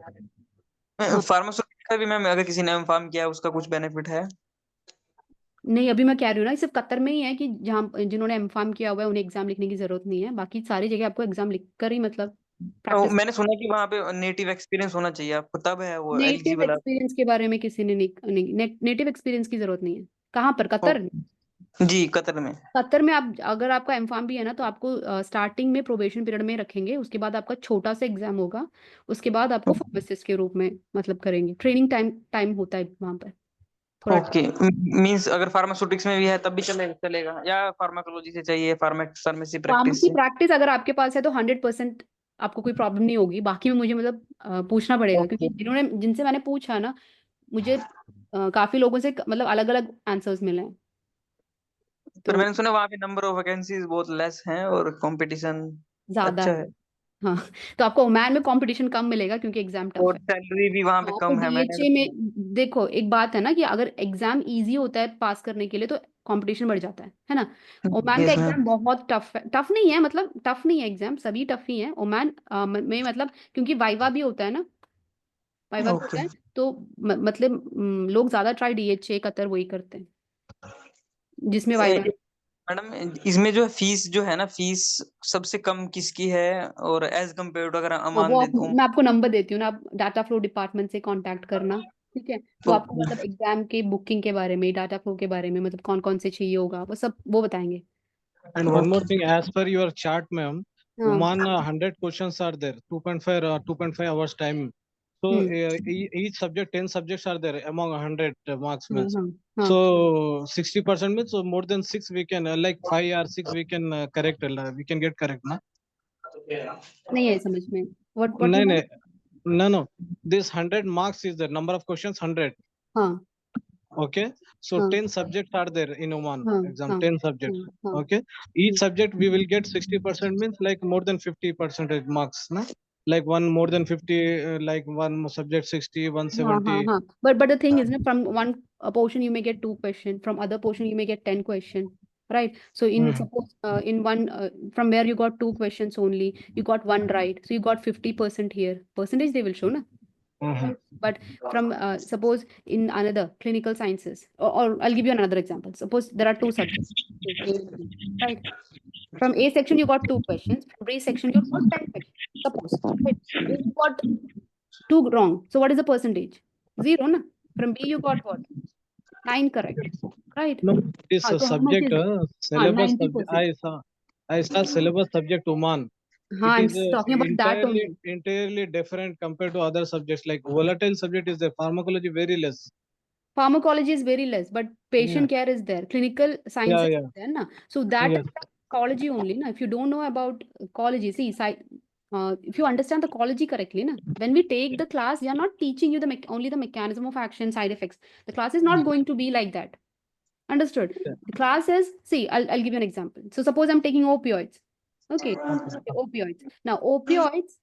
फार्मास्यूटिकल का भी मैम अगर किसी ने एमफार्म किया है उसका कुछ बेनिफिट है? नहीं, अभी मैं कह रही हूँ ना, सिर्फ कतर में ही है कि जहाँ जिन्होंने एमफार्म किया हुआ है उन्हें एग्जाम लिखने की जरूरत नहीं है, बाकी सारी जगह आपको एग्जाम लिख कर ही मतलब प्रैक्टिस। मैंने सुना कि वहाँ पे नेटिव एक्सपीरियंस होना चाहिए आपको, तब है वो नेटिव एलिजिबल? एक्सपीरियंस के बारे में किसी ने नहीं, नेटिव एक्सपीरियंस की जरूरत नहीं है। कहाँ पर? कतर? जी कतर में। कतर में आप अगर आपका एमफार्म भी है ना, तो आपको स्टार्टिंग में प्रोबेशन पीरियड में रखेंगे, उसके बाद आपका छोटा सा एग्जाम होगा, उसके बाद आपको फार्मासिस्ट के रूप में मतलब करेंगे। ट्रेनिंग टाइम होता है वहाँ पर थोड़ा। ओके। मींस अगर फार्मास्यूटिक्स में भी है तब भी चलेगा या फार्माकोलॉजी से चाहिए फार्मेसी प्रैक्टिस फार्मेसी से? प्रैक्टिस अगर आपके पास है तो 100% आपको कोई प्रॉब्लम नहीं होगी। बाकी में मुझे मतलब पूछना पड़ेगा, क्योंकि ओके। जिनसे मैंने पूछा ना, मुझे काफी लोगों से मतलब अलग अलग आंसर्स मिले हैं। पर तो मैंने सुना वहाँ पे नंबर ऑफ वैकेंसीज बहुत लेस हैं और कंपटीशन ज्यादा अच्छा है। है हाँ, तो आपको ओमान में कंपटीशन कम मिलेगा क्योंकि एग्जाम टफ और है। सैलरी भी वहाँ पे हाँ, तो कम है मैंने। डीएचए में देखो एक बात है ना, कि अगर एग्जाम इजी होता है पास करने के लिए तो कंपटीशन बढ़ जाता है ना। ओमान का यस मैम। एग्जाम बहुत टफ है, टफ नहीं है मतलब टफ नहीं है, एग्जाम सभी टफ ही है ओमान में, मतलब क्योंकि वाइवा भी होता है ना, वाइवा भी ओके। होता है, तो मतलब लोग ज्यादा ट्राई डीएचए कतर वही करते हैं जिसमें वाइवा। मैडम इसमें जो फीस जो है ना, फीस सबसे कम किसकी है और एज कम्पेयर टू अगर हाँ, अमान वो दे तो? मैं आपको नंबर देती हूँ ना, आप डाटा फ्लो डिपार्टमेंट से कांटेक्ट करना, ठीक है? वो आपको मतलब एग्जाम के बुकिंग के बारे में, डाटा फ्लो के बारे में, मतलब कौन कौन से चाहिए होगा वो सब वो बताएंगे। And one more thing, as per your chart, ma'am, हाँ, Oman 100 questions are there, 2.5 hours time. So each subject, 10 subjects are there among 100 marks हाँ, means. हाँ, हाँ. So 60% means, so more than 6 we can like 5 or 6 we can correct, we can get correct, na? नहीं है समझ में. What No, you no, want? no. This 100 marks is the number of questions 100. हाँ, Okay, so हाँ, 10 subjects are there in Oman हाँ, exam, हाँ, 10 subjects. हाँ. Okay, each subject we will get 60% means like more than 50% marks, na? Like one more than 50, like one subject 60, हाँ, 170. हाँ. But the thing is, na, from one portion you may get 2 questions, from other portion you may get 10 questions, right? So in Mhm. suppose in one from where you got 2 questions only, you got 1 right, so you got 50% here. Percentage they will show, na? Mhm. But from suppose in another clinical sciences, or I'll give you another example. Suppose there are 2 subjects, A and B, right? From A section you got 2 questions. From B section you got 10 questions. Suppose, right? If you got 2 wrong, so what is the percentage? 0, na? From B you got what? 9 correct, right? No, this So how much subject, is it? syllabus subject, 90%. I saw syllabus subject Oman. It I'm is talking about that only. entirely different compared to other subjects. Like volatile subject is the pharmacology very less. Pharmacology is very less, but patient care is there. Clinical sciences Yeah. is there, na? So that Yes. is ecology only, na? If you don't know about ecology, see, if you understand the ecology correctly, na? When we take the class, we are not teaching you only the mechanism of action, side effects. The class is not going to be like that. Understood? Yeah. The class is, see, I'll give you an example. So suppose I'm taking opioids. Okay, opioids. Now, opioids,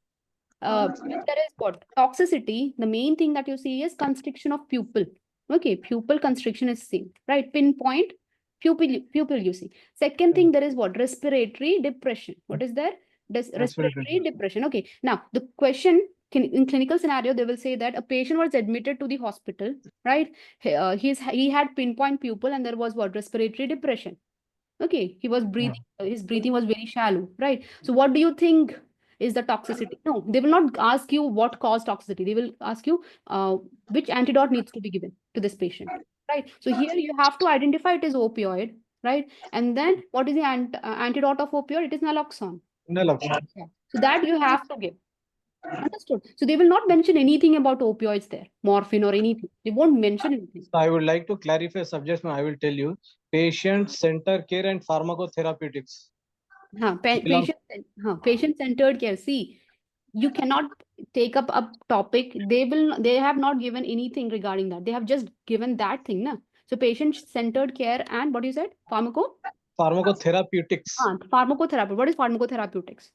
when there is what? Toxicity, the main thing that you see is constriction of pupil. Okay, pupil constriction is seen, right? Pinpoint pupil you see. Second thing, there is what? Respiratory depression. What is there? Respiratory depression. Okay, now the question in clinical scenario, they will say that a patient was admitted to the hospital, right? He had pinpoint pupil and there was what? Respiratory depression. Okay, he was breathing, his breathing was very shallow, right? So what do you think is the toxicity? No, they will not ask you what caused toxicity. They will ask you which antidote needs to be given to this patient, right? So here you have to identify it is opioid, right? And then what is the antidote of opioid? It is naloxone. Naloxone. Yeah. So that you have to give. Understood. So they will not mention anything about opioids there, morphine or anything. They won't mention anything. So I would like to clarify subjects. I will tell you patient center care and pharmacotherapeutics. Patient-centered care. See, you cannot take up a topic. They have not given anything regarding that. They have just given that thing, na? So patient-centered care and what you said? Pharmacotherapeutics. Pharmacotherapy. What is pharmacotherapeutics?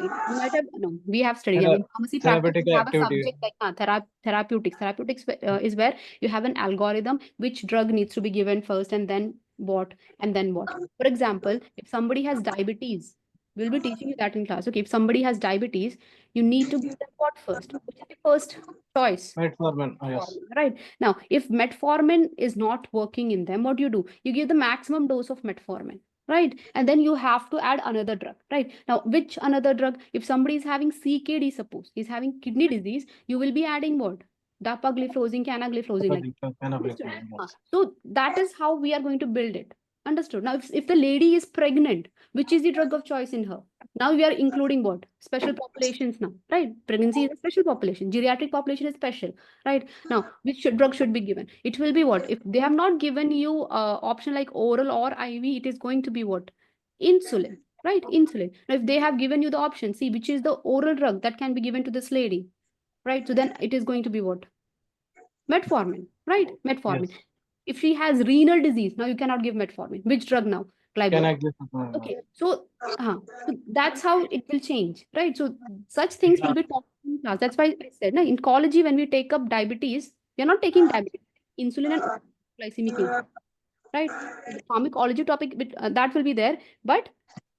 You might have no. We have studied. I mean, pharmacy practice. Therapeutic We have a activity. subject like therapeutics. Therapeutics is where you have an algorithm which drug needs to be given first, and then what, and then what. For example, if somebody has diabetes, we'll be teaching you that in class. Okay, if somebody has diabetes, you need to give them what first? Which is the first choice? Metformin. Yes. Right. Now, if metformin is not working in them, what do? You give the maximum dose of metformin, right? And then you have to add another drug, right? Now, which another drug? If somebody is having CKD, suppose he's having kidney disease, you will be adding what? Dapagliflozin, canagliflozin, like. So that is how we are going to build it. Understood? Now, if the lady is pregnant, which is the drug of choice in her? Now we are including what? Special populations now, right? Pregnancy is a special population. Geriatric population is special, right? Now, which drug should be given? It will be what? If they have not given you option like oral or IV, it is going to be what? Insulin, right? Insulin. Now, if they have given you the option, see, which is the oral drug that can be given to this lady, right? So then it is going to be what? Metformin, right? Metformin. Yes. If she has renal disease, now you cannot give metformin. Which drug now? Glyburide. Okay, so that's how it will change, right? So such things will be taught in class. That's why I said, in ecology, when we take up diabetes, we are not taking diabetes, insulin and glycemic index, right? The pharmacology topic, that will be there, but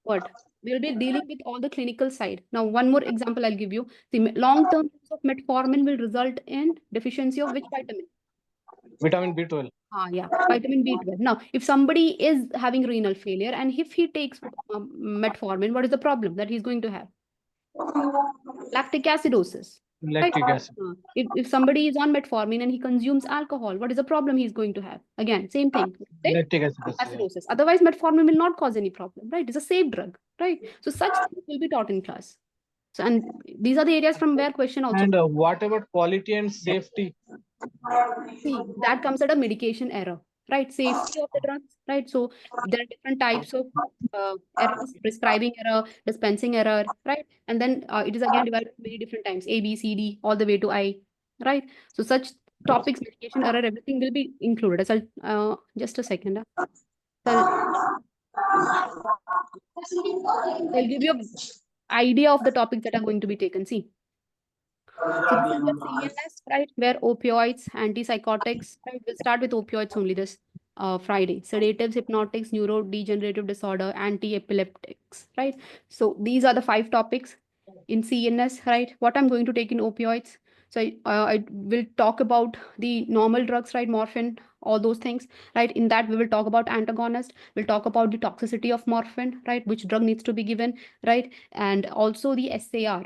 what? We'll be dealing with all the clinical side. Now, one more example I'll give you. The long-term use of metformin will result in deficiency of which vitamin? Vitamin B12. Yeah, vitamin B12. Now, if somebody is having renal failure and if he takes metformin, what is the problem that he's going to have? Lactic acidosis. Lactic acid. If somebody is on metformin and he consumes alcohol, what is the problem he's going to have? Again, same thing. Lactic acidosis. Otherwise, metformin will not cause any problem, right? It's a safe drug. right? So such things will be taught in class. So, and these are the areas from where question also. And what about quality and safety? See, that comes at a medication error, right? Safety of the drugs, right? So there are different types of errors: prescribing error, dispensing error, right? And then it is again divided into many different times: A, B, C, D, all the way to I, right? So such topics, medication error, everything will be included. So just a second. I'll give you an idea of the topics that are going to be taken. See. So this is your CNS, right? Where opioids, antipsychotics, right? We'll start with opioids only this Friday. Sedatives, hypnotics, neurodegenerative disorder, anti-epileptics, right? So these are the 5 topics in CNS, right? What I'm going to take in opioids. So I will talk about the normal drugs, right? Morphine, all those things, right? In that, we will talk about antagonist. We'll talk about the toxicity of morphine, right? Which drug needs to be given, right? And also the SAR,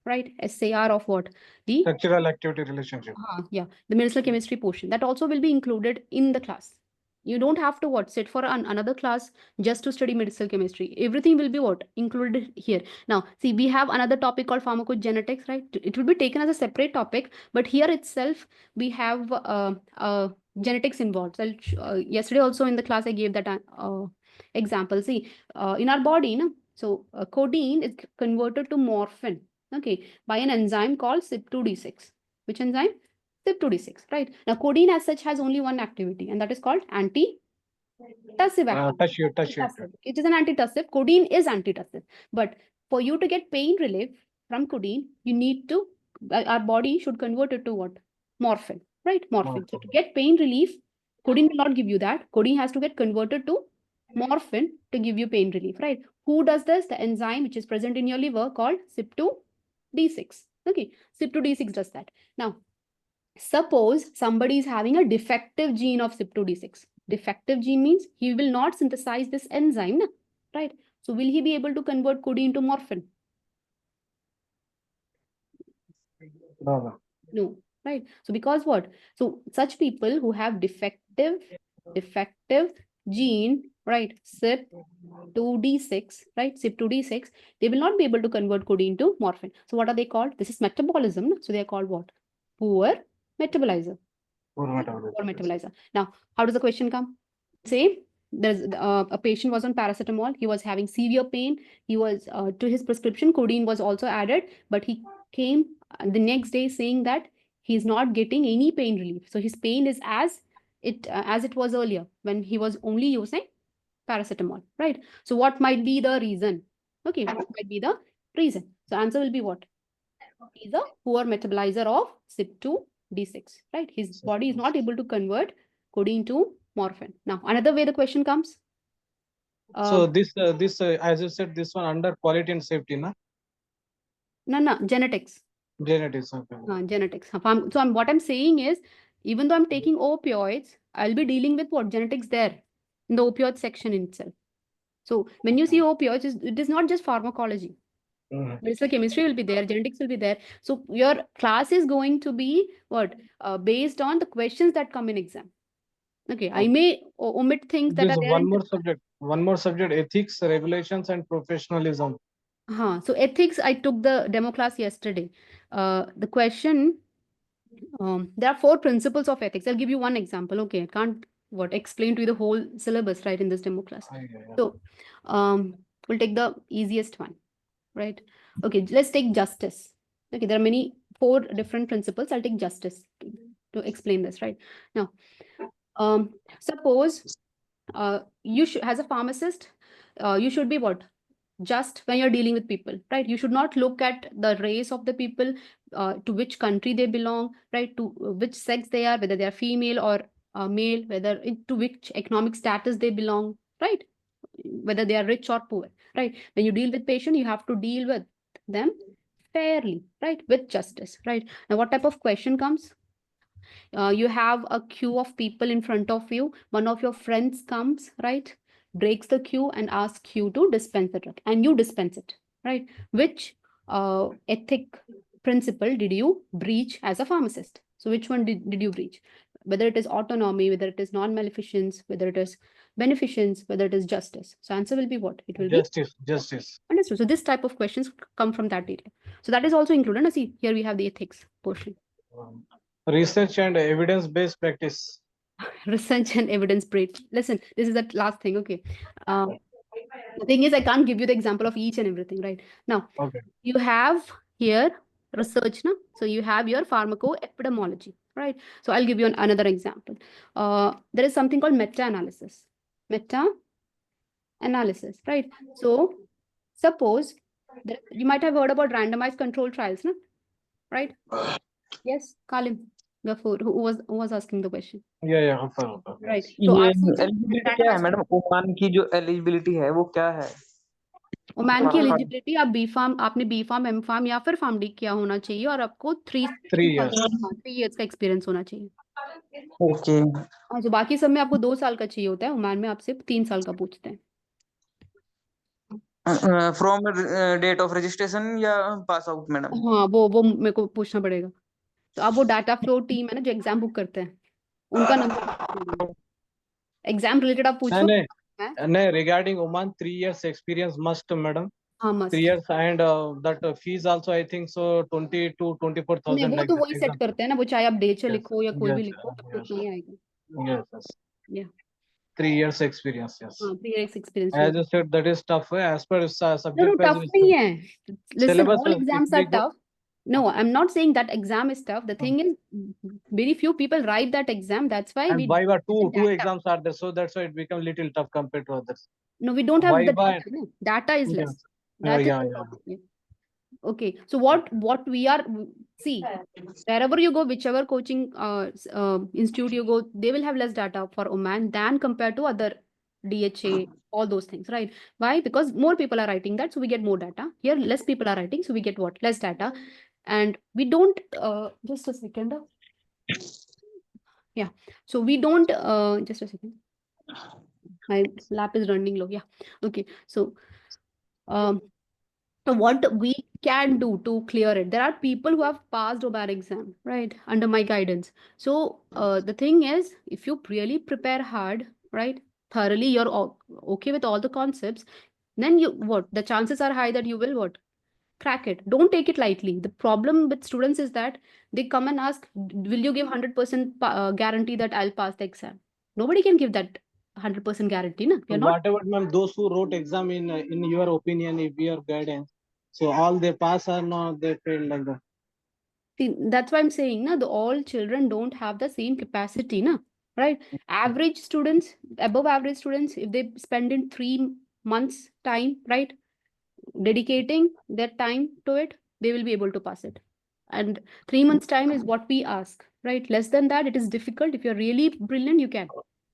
right? SAR of what? The Structural activity relationship. yeah, the medicinal chemistry portion. That also will be included in the class. You don't have to sit for another class just to study medicinal chemistry. Everything will be included here. Now, see, we have another topic called pharmacogenetics, right? It will be taken as a separate topic, but here itself we have genetics involved. So yesterday also in the class I gave that example. See, in our body, no? So codeine is converted to morphine, okay, by an enzyme called CYP2D6. Which enzyme? CYP2D6, right? Now, codeine as such has only one activity, and that is called antitussive activity. Antitussive. It is an antitussive. Codeine is antitussive. But for you to get pain relief from codeine, you need to, our body should convert it to what? Morphine, right? Morphine. So to get pain relief, codeine will not give you that. Codeine has to get converted to morphine to give you pain relief, right? Who does this? The enzyme which is present in your liver called CYP2D6. Okay, CYP2D6 does that. Now, suppose somebody is having a defective gene of CYP2D6. Defective gene means he will not synthesize this enzyme, right? So will he be able to convert codeine to morphine? No. No, right? So because what? So such people who have defective gene, right? CYP2D6, right? CYP2D6, they will not be able to convert codeine to morphine. So what are they called? This is metabolism. So they are called what? Poor metabolizer. Poor metabolizer. Now, how does the question come? Say there's a patient was on paracetamol. He was having severe pain. He was to his prescription, codeine was also added, but he came the next day saying that he's not getting any pain relief. So his pain is as it was earlier when he was only using paracetamol, right? So what might be the reason? Okay, what might be the reason? So answer will be what? He's a poor metabolizer of CYP2D6, right? His body is not able to convert codeine to morphine. Now, another way the question comes. So this as you said, this one under quality and safety, na? No, genetics. Genetics. Okay. Genetics. So what I'm saying is, even though I'm taking opioids, I'll be dealing with what? Genetics there in the opioid section itself. So when you see opioids, it is not just pharmacology. Medicinal chemistry will be there, genetics will be there. So your class is going to be what? Based on the questions that come in exam. Okay, I may omit things that There's are there. one more subject, ethics, regulations, and professionalism. So ethics, I took the demo class yesterday. The question, there are 4 principles of ethics. I'll give you one example. Okay, I can't explain to you the whole syllabus right in this demo class. So we'll take the easiest one, right? Okay, let's take justice. Okay, there are 4 different principles. I'll take justice to explain this, right? Now, suppose you should, as a pharmacist, you should be what? Just when you're dealing with people, right? You should not look at the race of the people, to which country they belong, right? To which sex they are, whether they are female or male, whether to which economic status they belong, right? Whether they are rich or poor, right? When you deal with patient, you have to deal with them fairly, right? With justice, right? Now, what type of question comes? You have a queue of people in front of you. One of your friends comes, right? Breaks the queue and asks you to dispense the drug, and you dispense it, right? Which ethic principle did you breach as a pharmacist? So which one did you breach? Whether it is autonomy, whether it is non-maleficence, whether it is beneficence, whether it is justice. So answer will be what? It will be Justice. understood. So this type of questions come from that area. So that is also included. Now see, here we have the ethics portion. Research and evidence-based practice. Research and evidence-based. Listen, this is the last thing. Okay. The thing is, I can't give you the example of each and everything, right? Now, Okay. you have here research, no? So you have your pharmacoepidemiology, right? So I'll give you another example. There is something called meta-analysis. Meta-analysis, right? So suppose that you might have heard about randomized control trials, no? Right? Yes, Kalim, Ghafoor, who was asking the question, Yeah. Ghaffar, right? yes. So ये ask me eligibility क्या है randomized madam? Oman की जो eligibility है वो क्या है? Oman की Pharma- एलिजिबिलिटी आप बी फार्म, आपने बी फार्म, एम फार्म या फिर फार्म डी किया होना चाहिए और आपको 3 years. years का एक्सपीरियंस होना चाहिए। ओके हाँ, जो बाकी सब में आपको 2 साल का चाहिए होता है, ओमान में आपसे 3 साल का पूछते हैं। फ्रॉम डेट ऑफ रजिस्ट्रेशन या पास आउट मैडम? हाँ, वो मेरे को पूछना पड़ेगा। तो अब वो डाटा फ्लो टीम है ना जो एग्जाम बुक करते हैं, उनका नंबर एग्जाम रिलेटेड आप पूछो। No, regarding Oman, 3 years experience must, madam. हाँ, मस्त। 3 years and that fees also I think so 20 to 24,000 नहीं, वो like तो that. वही सेट करते हैं ना, वो चाहे आप डेच Yes, लिखो या कोई भी yes, लिखो, yes. उतना ही आएगा। Yes. Yeah. 3 years experience, yes. हाँ, 3 years experience As चाहिए। you said, that is tough. As per No, subject tough wise, नहीं है। Listen, syllabus all exams are if we go- tough. No, I'm not saying that exam is tough. The thing is, very few people write that exam. That's why and we Viva two data. exams are there, so that's why it become little tough compared to others. No, we don't have the Viva data. No. Data is Yeah. less. That is Yeah. the problem. Yeah. Okay. So what we are, see, wherever you go, whichever coaching institute you go, they will have less data for Oman than compared to other DHA, all those things, right? Why? Because more people are writing that, so we get more data. Here, less people are writing, so we get what? Less data. And we don't, just a second. Yeah. So we don't, just a second. My lap is running low. Yeah. Okay. So what we can do to clear it, there are people who have passed Oman exam, right, under my guidance. So the thing is, if you really prepare hard, right, thoroughly, you're okay with all the concepts, then the chances are high that you will crack it. Don't take it lightly. The problem with students is that they come and ask, will you give 100% guarantee that I'll pass the exam? Nobody can give that 100% guarantee. Na? You're not. Whatever, ma'am, those who wrote exam in your opinion, if your guidance, so all they pass or no, they fail like that. See, that's why I'm saying, na, all children don't have the same capacity, na, right? Average students, above average students, if they spend in 3 months time, right, dedicating their time to it, they will be able to pass it. And 3 months time is what we ask, right? Less than that, it is difficult. If you're really brilliant, you can.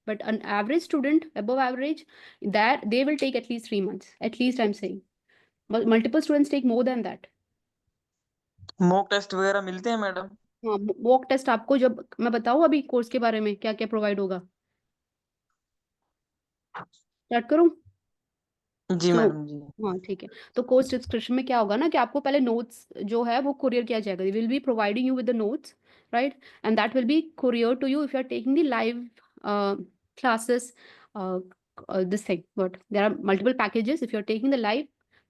But an average student, above average, that they will take at least 3 months. At least I'm saying. But multiple students take more than that. Mock test वगैरह मिलते हैं madam? हाँ, mock test आपको जब मैं बताऊँ अभी course के बारे में क्या क्या प्रोवाइड होगा, स्टार्ट करूँ? जी So, मैडम जी। हाँ, ठीक है। तो कोर्स डिस्क्रिप्शन में क्या होगा ना कि आपको पहले नोट्स जो है वो कुरियर किया जाएगा. Will be providing you with the notes, right, and that will be courier to you if you are taking the live classes. This thing, but there are multiple packages. If you're taking the live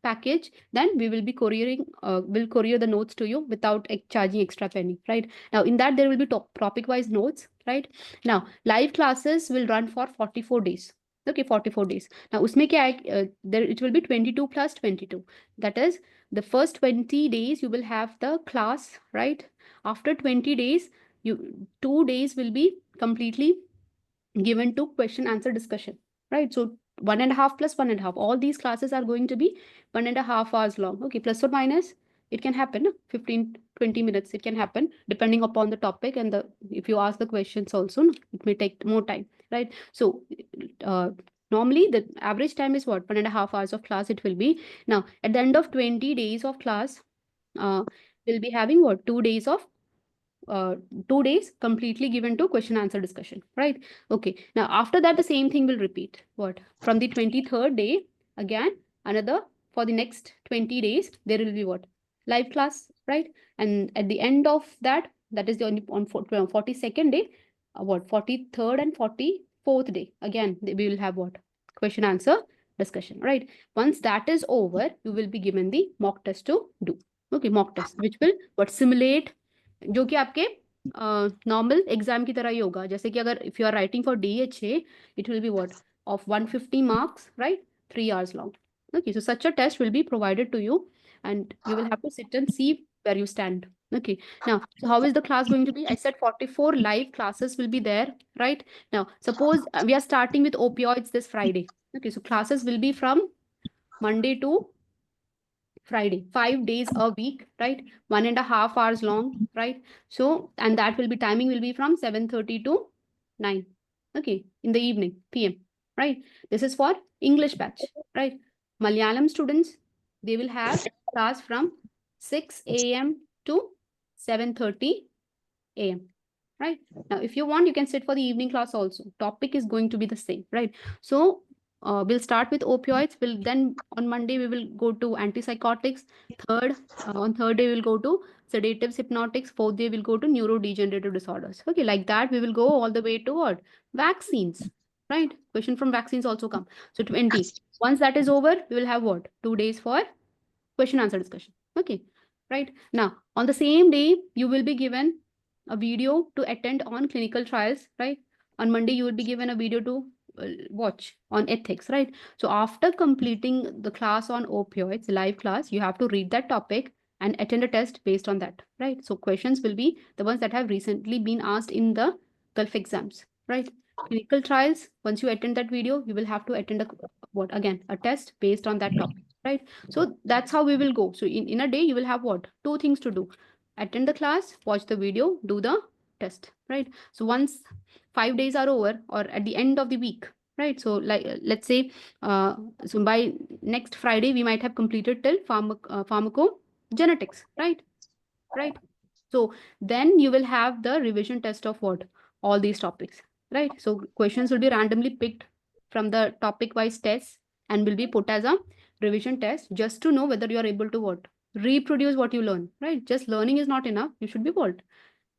package, then we will be will courier the notes to you without charging extra penny, right? Now in that there will be topic wise notes, right? Now live classes will run for 44 days. Okay, 44 days. Now usme kya hai, there it will be 22 plus 22. That is, the first 20 days you will have the class, right? After 20 days, 2 days will be completely given to question answer discussion, right? So 1.5 plus 1.5, all these classes are going to be 1.5 hours long. Okay, plus or minus, it can happen 15-20 minutes, it can happen depending upon the topic and if you ask the questions also, it may take more time, right? So normally the average time is what? 1.5 hours of class it will be. Now at the end of 20 days of class, we'll be having what? 2 days of 2 days completely given to question answer discussion, right? Okay, now after that the same thing will repeat. What? From the 23rd day, again another, for the next 20 days there will be what? Live class, right? And at the end of that, that is the on 42nd day, what? 43rd and 44th 4th day, again, we will have what? Question answer discussion, right? Once that is over, you will be given the mock test to do. Okay, mock test, which will what simulate, जो कि आपके normal exam की तरह ही होगा. जैसे कि अगर if you are writing for DHA, it will be what? Of 150 marks, right? 3 hours long. Okay, so such a test will be provided to you and you will have to sit and see where you stand. Okay, now, so how is the class going to be? I said 44 live classes will be there, right? Now, suppose we are starting with opioids this Friday. Okay, so classes will be from Monday to Friday, 5 days a week, right? 1.5 hours long, right? So, and that will be timing will be from 7:30 to 9. Okay, in the evening, PM, right? This is for English batch, right? Malayalam students, they will have class from 6 a.m. to 7:30 a.m. Right? Now, if you want, you can sit for the evening class also. Topic is going to be the same, right? So we'll start with opioids. We'll then on Monday we will go to antipsychotics. On third day we'll go to sedatives, hypnotics. Fourth day we'll go to neurodegenerative disorders. Okay, like that we will go all the way to what? Vaccines, right? Question from vaccines also come. So 20. Once that is over, we will have what? 2 days for question answer discussion. Okay, right? Now on the same day you will be given a video to attend on clinical trials, right? On Monday, you will be given a video to watch on ethics, right? So after completing the class on opioids, live class, you have to read that topic and attend a test based on that, right? So questions will be the ones that have recently been asked in the Gulf exams, right? Clinical trials, once you attend that video, you will have to attend a test based on that topic, right? So that's how we will go. So in a day, you will have what? 2 things to do. Attend the class, watch the video, do the test, right? So once 5 days are over or at the end of the week, right? So like let's say, so by next Friday, we might have completed till pharmacogenetics, right? Right. So then you will have the revision test of what? All these topics, right? So questions will be randomly picked from the topic wise tests and will be put as a revision test just to know whether you are able to what? Reproduce what you learn, right? Just learning is not enough. You should be what?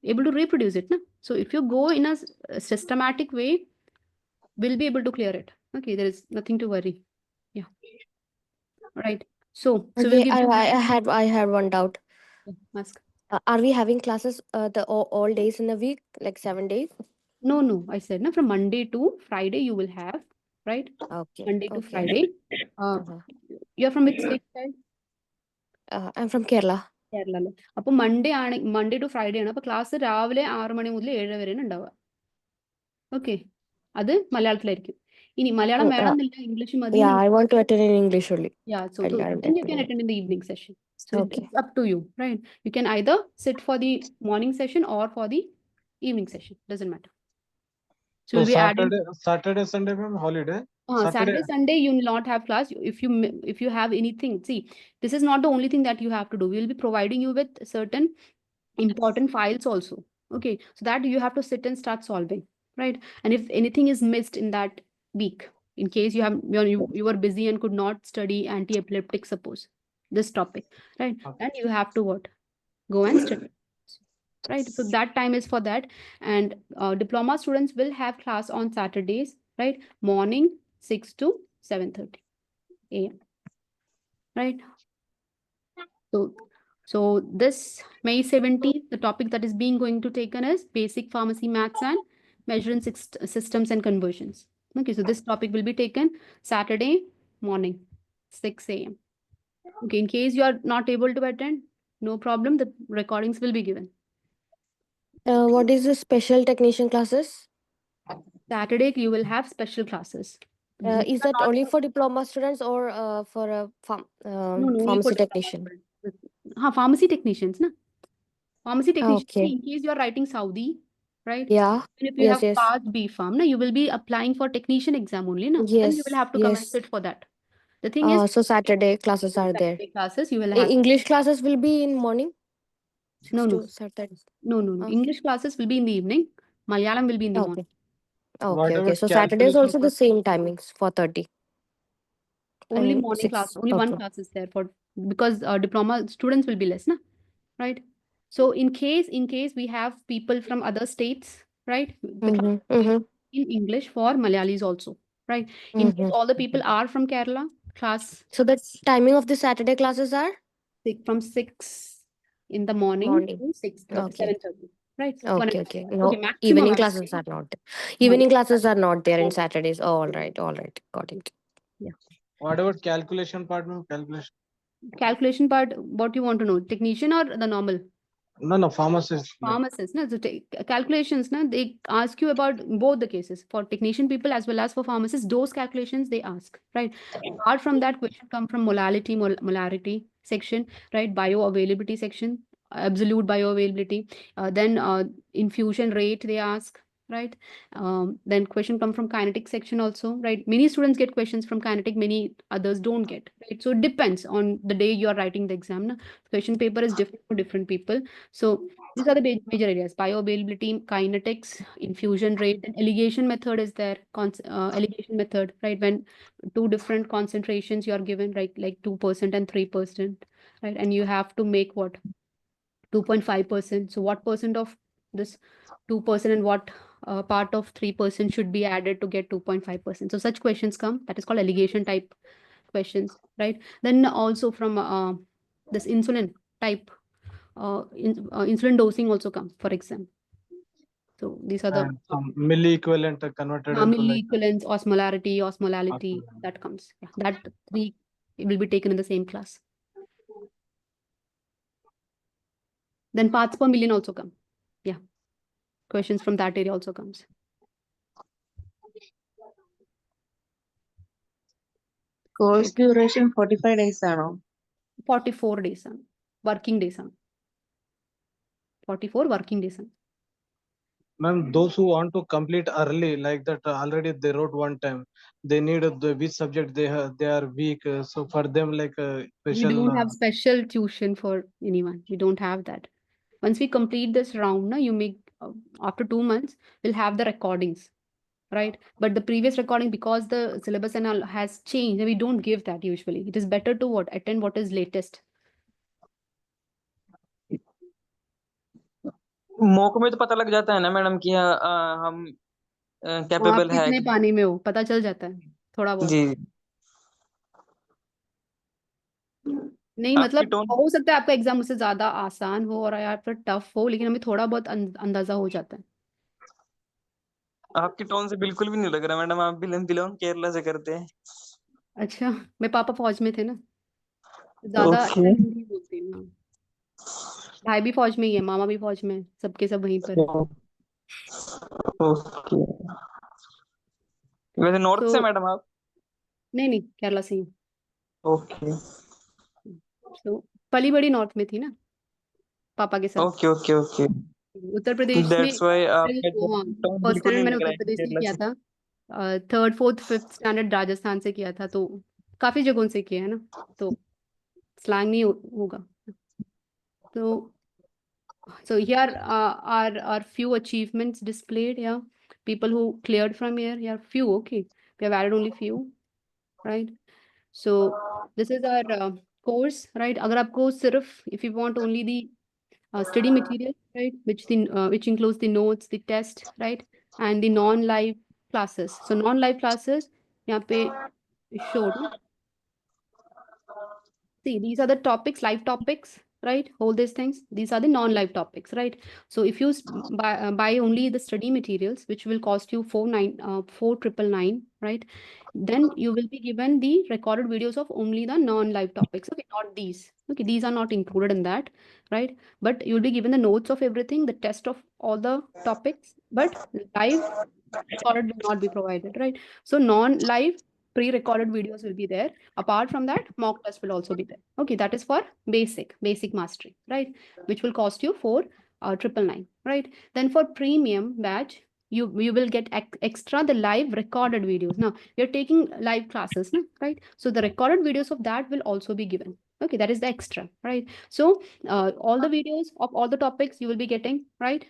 Able to reproduce it. No? So if you go in a systematic way, we'll be able to clear it. Okay, there is nothing to worry. Yeah. Right. So we'll Okay, give I had one doubt. ask. Are we having classes all days in the week, like 7 days? No, I said no, from Monday to Friday you will have, right? Okay. Monday to Okay. Friday. Uh-huh. You're from which state, child? I'm from Kerala. Kerala അല്ലേ. അപ്പൊ Monday to Friday ആണ്. അപ്പൊ class രാവിലെ 6 മണി മുതൽ 7 വരെയാണ് ഉണ്ടാവുക. Okay, അത് മലയാളത്തിലായിരിക്കും. ഇനി മലയാളം വേണമെന്നില്ല, ഇംഗ്ലീഷ് മതി. Yeah, I want to attend in English only. Yeah, so I'll learn then you that can one. attend in the evening session. So Okay. it's up to you, right? You can either sit for the morning session or for the evening session. Doesn't matter. So So we'll be adding. Saturday, Sunday, ma'am, holiday. Saturday, Sunday, you will not have class. If you have anything, see, this is not the only thing that you have to do. We will be providing you with certain important files also. Okay, so that you have to sit and start solving, right? And if anything is missed in that week, in case you were busy and could not study anti-epileptic, suppose this topic, right? Then you have to what? Go and study. Right, so that time is for that. And diploma students will have class on Saturdays, right? Morning 6 to 7:30 a.m. Right. So this May 17th, the topic that is being going to taken is basic pharmacy maths and measuring systems and conversions. Okay, so this topic will be taken Saturday morning 6 a.m. Okay, in case you are not able to attend, no problem, the recordings will be given. What is the special technician classes? Saturday you will have special classes. Is that only for diploma students or for a only pharmacy for technician? Pharmacy technicians, na? Pharmacy technicians. Okay. In case you are writing Saudi, right? Yeah. And if you Yes, have yes. passed B Pharm, na, you will be applying for technician exam only, na? Then you Yes, will have to come and yes. sit for that. The thing is, So Saturday classes are there. Saturday classes you will have. English classes will be in morning? 6 No. to 7:30. No. English classes will be in the evening. Malayalam will be in the Okay. morning. Okay, Whatever okay. So Saturday is also calculation the same timings, 4:30. Only And morning 6. class. Only one Okay. class is there for, because diploma students will be less, na? Right? So in case we have people from other states, right? The class Mm-hmm. Mm-hmm. in English for Malayalis also, right? In case all the people are from Kerala, class So the timing of the Saturday classes are from 6 in the morning morning. to 6:30, Okay. 7:30, right? 1 Okay, hour. okay. Okay, No, maximum evening I'm classes saying. are not. Evening classes are not there No. in Saturdays. Oh, all right, got it. What about calculation part, ma'am? Calculation? Calculation part, what you want to know? Technician or the normal? No, pharmacist. like- Pharmacists, no? So calculations, no? They ask you about both the cases for technician people as well as for pharmacists. Those calculations they ask, right? Apart from that, question come from molarity section, right? Bioavailability section, absolute bioavailability. Then infusion rate they ask, right? Then question come from kinetic section also, right? Many students get questions from kinetic, many others don't get, right? So it depends on the day you are writing the exam. No? Question paper is different for different people. So these are the major areas: bioavailability, kinetics, infusion rate, and alligation method is there. Alligation method, right? When two different concentrations you are given, right, like 2% and 3%, right? And you have to make what? 2.5%. So what percent of this 2% and what part of 3% should be added to get 2.5%? So such questions come. That is called alligation type questions, right? Then also from this insulin type, insulin dosing also come for exam. So these are the And some milli-equivalent converted into like. milli-equivalence, osmolality, that comes. Yeah, that 3 will be taken in the same class. Then parts per million also come. Yeah. Questions from that area also comes. Course duration 45 days ആണോ? 44 days ആണ്. Working days ആണ്. 44 working days ആണ്. Ma'am, those who want to complete early, like that, already they wrote one time. They need which subject they are weak. So for them, like We special. don't have special tuition for anyone. We don't have that. Once we complete this round, na, you make after 2 months, we'll have the recordings, right? But the previous recording, because the syllabus and all has changed, we don't give that usually. It is better to what? Attend what is latest. मौकों में तो पता लग जाता है ना madam कि हम आप कैपेबल है कितने पानी में हो पता चल जाता है थोड़ा बहुत। जी नहीं आपकी मतलब टोन हो सकता है आपका एग्जाम मुझसे ज्यादा आसान हो और या फिर टफ हो, लेकिन हमें थोड़ा बहुत अंदाजा हो जाता है। आपकी टोन से बिल्कुल भी नहीं लग रहा मैडम, आप बिलोंग केरला से करते हैं। अच्छा, मेरे पापा फौज में थे ना, ज्यादा अच्छा ओके हिंदी बोलते हैं। हाँ, भाई भी फौज में ही है, मामा भी फौज में है, सबके सब वहीं पर है। ओके वैसे नॉर्थ से तो मैडम आप? नहीं केरला से ही हूँ। ओके तो पली बड़ी नॉर्थ में थी ना पापा के साथ। Okay okay okay Uttar Pradesh में दैट्स व्हाई आपका टोन फर्स्ट बिल्कुल स्टैंडर्ड नहीं मैंने लग रहा उत्तर है प्रदेश में केरला किया से। था, 3rd 4th 5th standard Rajasthan से किया था, तो काफी जगहों से किया है ना, तो स्लैंग नहीं होगा। तो so here are few achievements displayed. Yeah, people who cleared from here. Yeah, few. Okay, we have added only few, right? So this is our course, right? अगर आपको सिर्फ if you want only the study material, right, which includes the notes, the test, right, and the non-live classes. So non-live classes यहाँ पे showed. See, these are the topics, live topics, right? All these things. These are the non-live topics, right? So if you buy only the study materials, which will cost you 4,999, right? Then you will be given the recorded videos of only the non-live topics. Okay, not these. Okay, these are not included in that, right? But you'll be given the notes of everything, the test of all the topics, but live recorded will not be provided, right? So non-live pre-recorded videos will be there. Apart from that, mock test will also be there. Okay, that is for basic mastery, right? Which will cost you 4,999, right? Then for premium batch, you will get extra the live recorded videos. Now you're taking live classes, no? Right? So the recorded videos of that will also be given. Okay, that is the extra, right? So all the videos of all the topics you will be getting, right?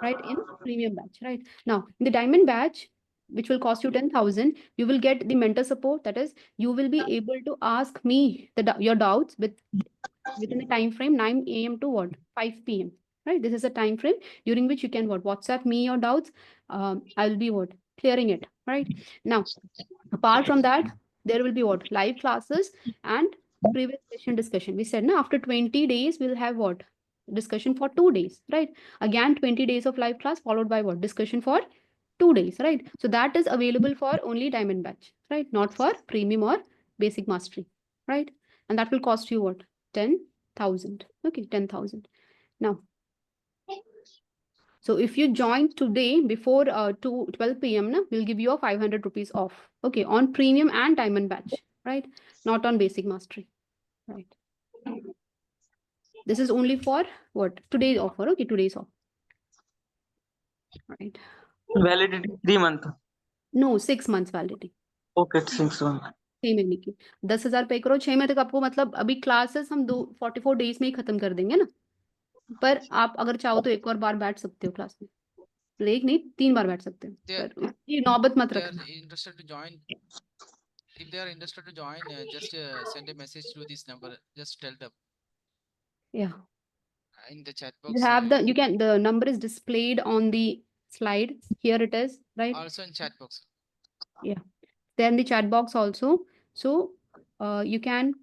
Right, in premium batch, right? Now in the diamond batch, which will cost you 10,000, you will get the mentor support. That is, you will be able to ask me your doubts within the time frame 9 a.m. to what 5 p.m. right? This is a time frame during which you can what WhatsApp me your doubts. I'll be what clearing it, right? Now, apart from that, there will be what live classes and previous session discussion. We said, no, after 20 days, we'll have what discussion for 2 days, right? Again, 20 days of live class followed by what discussion for 2 days, right? So that is available for only diamond batch, right? Not for premium or basic mastery, right? And that will cost you what 10,000. Okay, 10,000. Now, so if you join today before 12 p.m., na, we'll give you a 500 rupees off. Okay, on premium and diamond batch, right? Not on basic mastery, right? This is only for what today's offer. Okay, today's offer, right? Validity 3 month. No, 6 months validity. Okay, 6 month. 6 महीने की 10,000 पे करो 6 महीने तक आपको मतलब अभी classes हम 44 डेज में ही खत्म कर देंगे ना, पर आप अगर चाहो तो एक और बार बैठ सकते हो क्लास में, एक नहीं 3 बार बैठ सकते हो, They- पर उसकी नौबत मत They are रखना. interested to join. If they are interested to join, just send a message to this number. Just tell them Yeah. in the chat You box. have the number is displayed on the slide. Here it is, right? Also in chat box. Then the chat box also. So you can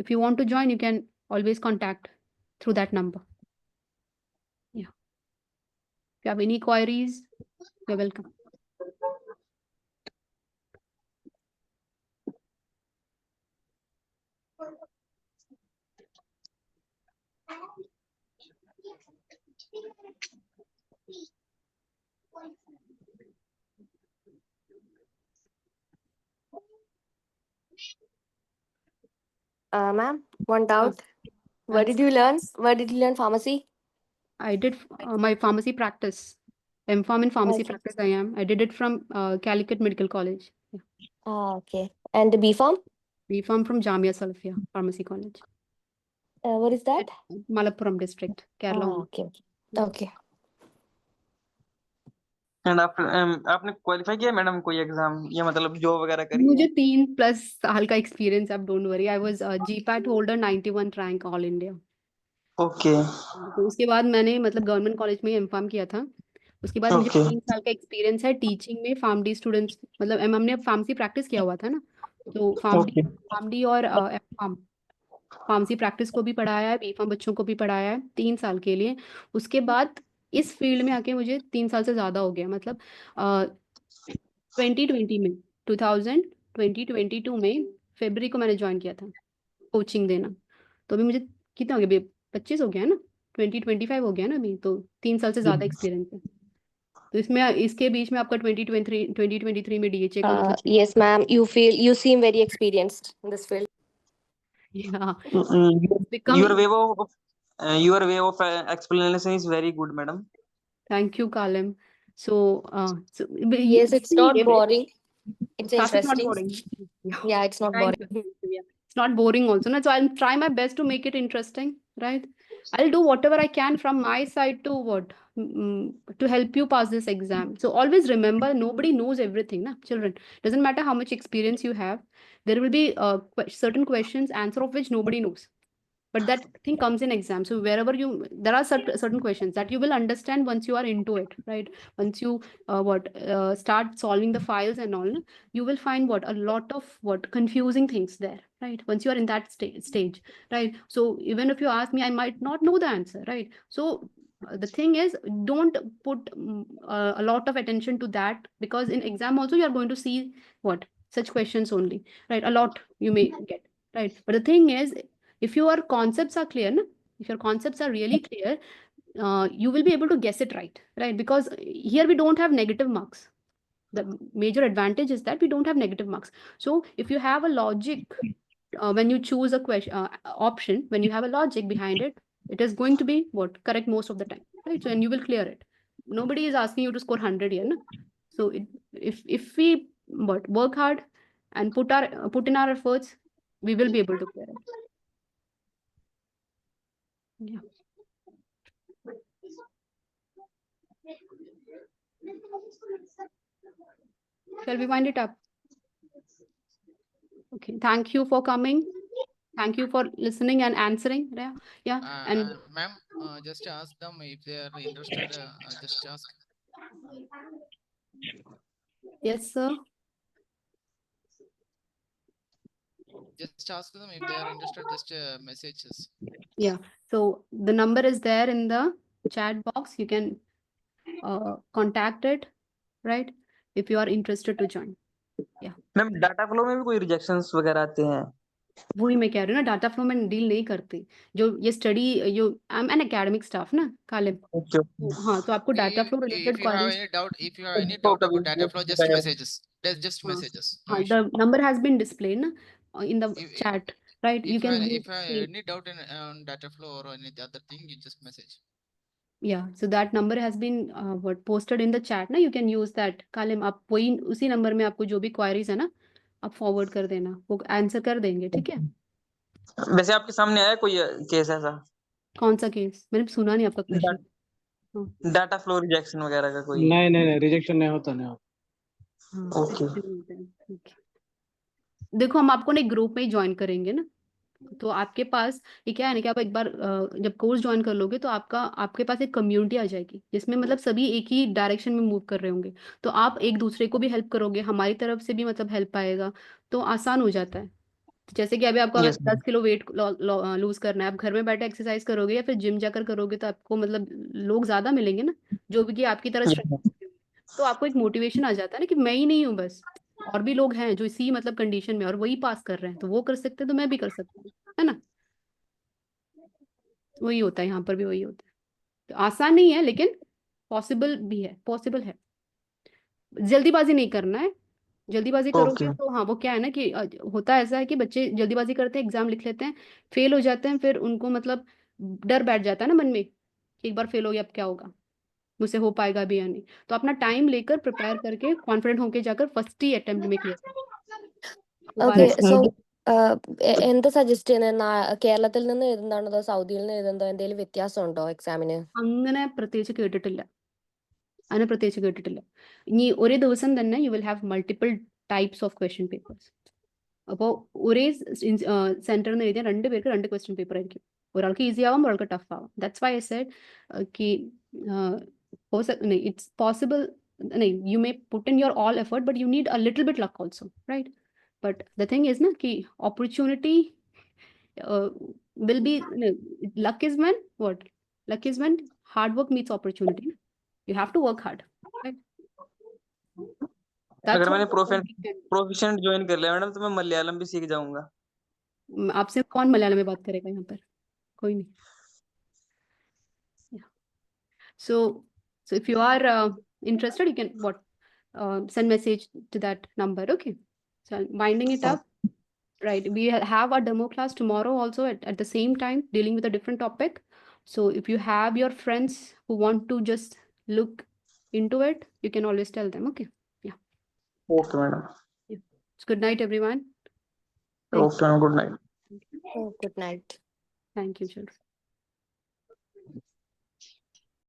if you want to join, you can always contact through that number. Yeah. If you have any queries, you're welcome. Ma'am, one doubt. Where Yes. did you learn? Where did you learn pharmacy? I did my pharmacy practice. MPharm in pharmacy Okay. practice I am. I did it from Calicut Medical College. Yeah. Ah, okay. And the B Farm? BPharm from Jamia Salafia Pharmacy College. What is that? Malappuram district, Kerala. Ah, okay. Okay. And आपने qualify किया madam कोई exam या मतलब job वगैरह करी मुझे है? 3+ साल का एक्सपीरियंस, अब don't worry. I was GPAT holder 91 rank all India. Okay तो उसके बाद मैंने मतलब गवर्नमेंट कॉलेज में एमफार्म किया था. उसके बाद मुझे ओके 3 साल का एक्सपीरियंस है टीचिंग में. फार्मडी स्टूडेंट्स मतलब हमने फार्मेसी प्रैक्टिस किया हुआ था ना, तो ओके फार्मडी और एमफार्म फार्मेसी प्रैक्टिस को भी पढ़ाया है, बीफार्म बच्चों को भी पढ़ाया है 3 साल के लिए. उसके बाद इस फील्ड में आके मुझे 3 साल से ज़्यादा हो गया. मतलब 2020 में 2022 में फरवरी को मैंने ज्वाइन किया था कोचिंग देना. तो अभी मुझे कितना हो गया, 25 हो गया है ना, 2025 हो गया ना अभी, तो 3 साल से ज़्यादा एक्सपीरियंस है. तो इसमें इसके बीच में आपका 2023 में DHA का मतलब Yes, ma'am. You seem very experienced in this field. yeah, your becoming. your way of explanation is very good madam. Thank you, Kalam. So Yes, it's not boring. It's class is not interesting. boring. Yeah, it's not Thank boring. you. Yeah. It's not boring also. No? So I'll try my best to make it interesting, right? I'll do whatever I can from my side to to help you pass this exam. So always remember, nobody knows everything, na? Children. Doesn't matter how much experience you have. There will be certain questions, answer of which nobody knows. But that thing comes in exam. So wherever there are certain questions that you will understand once you are into it, right? Once you start solving the files and all, you will find a lot of confusing things there, right? Once you are in that stage, right? So even if you ask me, I might not know the answer, right? So the thing is, don't put a lot of attention to that, because in exam also you are going to see such questions only, right? A lot you may get, right? But the thing is, if your concepts are clear, if your concepts are really clear, you will be able to guess it right? Because here we don't have negative marks. The major advantage is that we don't have negative marks. So if you have a logic, when you choose a question option, when you have a logic behind it, it is going to be correct most of the time, right? So and you will clear it. Nobody is asking you to score 100 here, no? So if we work hard and put in our efforts, we will be able to clear it. Yeah. Shall we wind it up? Okay. Thank you for coming. Thank you for listening and answering. Yeah. And Ma'am, just ask them if they are interested. Just ask. yes, sir. Just ask them if they are interested. Just message us. Yeah. So the number is there in the chat box. You can contact it, right? If you are interested to join. Ma'am data flow में भी कोई rejections वगैरह आते हैं? वही मैं कह रही हूँ ना, डाटा फ्लो में डील नहीं करती। जो ये स्टडी, जो I am an academic staff ना कालिम, ओके हाँ, तो आपको data flow If related you have queries, any doubt, if you have any तो doubt कभी about data flow, just बताया। message us. Just हाँ, message us. No हाँ, issue. the number has been displayed na in the If- chat, right? You If you can have, use if you have the- any doubt in on data flow or any other thing, you just message. yeah, so that number has been what posted in the chat ना, you can use that कालिम। आप वही उसी number में आपको जो भी queries है ना, आप फॉरवर्ड कर देना, वो आंसर कर देंगे, ठीक है? वैसे आपके सामने आया कोई केस ऐसा कौन सा केस? मैंने सुना नहीं आपका क्वेश्चन। डाटा फ्लो रिजेक्शन वगैरह का कोई? नहीं रिजेक्शन नहीं होता, नहीं होता। हाँ, ओके। ठीक है। देखो, हम आपको ना एक ग्रुप में ही ज्वाइन करेंगे ना, तो आपके पास ये क्या है ना कि आप एक बार जब कोर्स ज्वाइन कर लोगे तो आपके पास एक कम्युनिटी आ जाएगी जिसमें मतलब सभी एक ही डायरेक्शन में मूव कर रहे होंगे, तो आप एक दूसरे को भी हेल्प करोगे, हमारी तरफ से भी मतलब हेल्प आएगा, तो आसान हो जाता है। तो जैसे कि अभी आपको अगर Yes, ma'am. 10 kilo weight lose करना है, आप घर में बैठे एक्सरसाइज करोगे या फिर जिम जाकर करोगे, तो आपको मतलब लोग ज्यादा मिलेंगे ना, जो भी कि आपकी तरह Yes, स्ट्रेस, ma'am. तो आपको एक मोटिवेशन आ जाता है ना कि मैं ही नहीं हूँ बस, और भी लोग हैं जो इसी मतलब कंडीशन में और वही पास कर रहे हैं, तो वो कर सकते हैं तो मैं भी कर सकता हूँ, है ना? वही होता है, यहाँ पर भी वही होता है। तो आसान नहीं है लेकिन पॉसिबल भी है, पॉसिबल है। जल्दीबाजी नहीं करना है, जल्दीबाजी करोगे Okay. तो हाँ, वो क्या है ना कि होता ऐसा है कि बच्चे जल्दीबाजी करते हैं, एग्जाम लिख लेते हैं, फेल हो जाते हैं, फिर उनको मतलब डर बैठ जाता है ना मन में कि एक बार फेल हो गया अब क्या होगा, मुझसे हो पाएगा भी या नहीं। तो अपना टाइम लेकर प्रिपेयर करके कॉन्फिडेंट होके जाकर फर्स्ट ही अटेम्प्ट में क्लियर करो। Okay, दोबारा so എന്ത് സജസ്റ്റ് ചെയ്യുന്നത്? കേരളത്തിൽ നിന്ന് എഴുതുന്നതാണോ സൗദിയിൽ നിന്ന് എഴുതുന്നതോ? എന്തെങ്കിലും വ്യത്യാസമുണ്ടോ എക്സാമിന്? അങ്ങനെ പ്രത്യേകിച്ച് കേട്ടിട്ടില്ല, അങ്ങനെ പ്രത്യേകിച്ച് കേട്ടിട്ടില്ല. ഇനി ഒരേ ദിവസം തന്നെ you will have multiple types of question papers. അപ്പോൾ ഒരേ സെന്ററിൽ നിന്ന് എഴുതിയ രണ്ട് പേർക്ക് രണ്ട് ക്വസ്റ്റ്യൻ പേപ്പർ ആയിരിക്കും, ഒരാൾക്ക് ഈസി ആവാം, ഒരാൾക്ക് ടഫ് ആവാം. ദാറ്റ്സ് വൈ ഐ സെഡ് कि it's possible, you may put in your all effort but you need a little bit luck also, right? But the thing is na कि opportunity will be, luck is when what? Luck is when hard work meets opportunity. You have to work hard, right? That's अगर मैंने what proficient join कर लिया madam तो मैं मलयालम भी सीख जाऊंगा। आपसे कौन मलयालम में बात करेगा यहाँ पर? कोई नहीं. Yeah. So if you are interested, you can send message to that number. Okay. So I'm winding it up. Right. We have a demo class tomorrow also at the same time, dealing with a different topic. So if you have your friends who want to just look into it, you can always tell them. Okay. Yeah. Okay madam. So good night, everyone. Okay madam, good night. Good night. Thank you, children.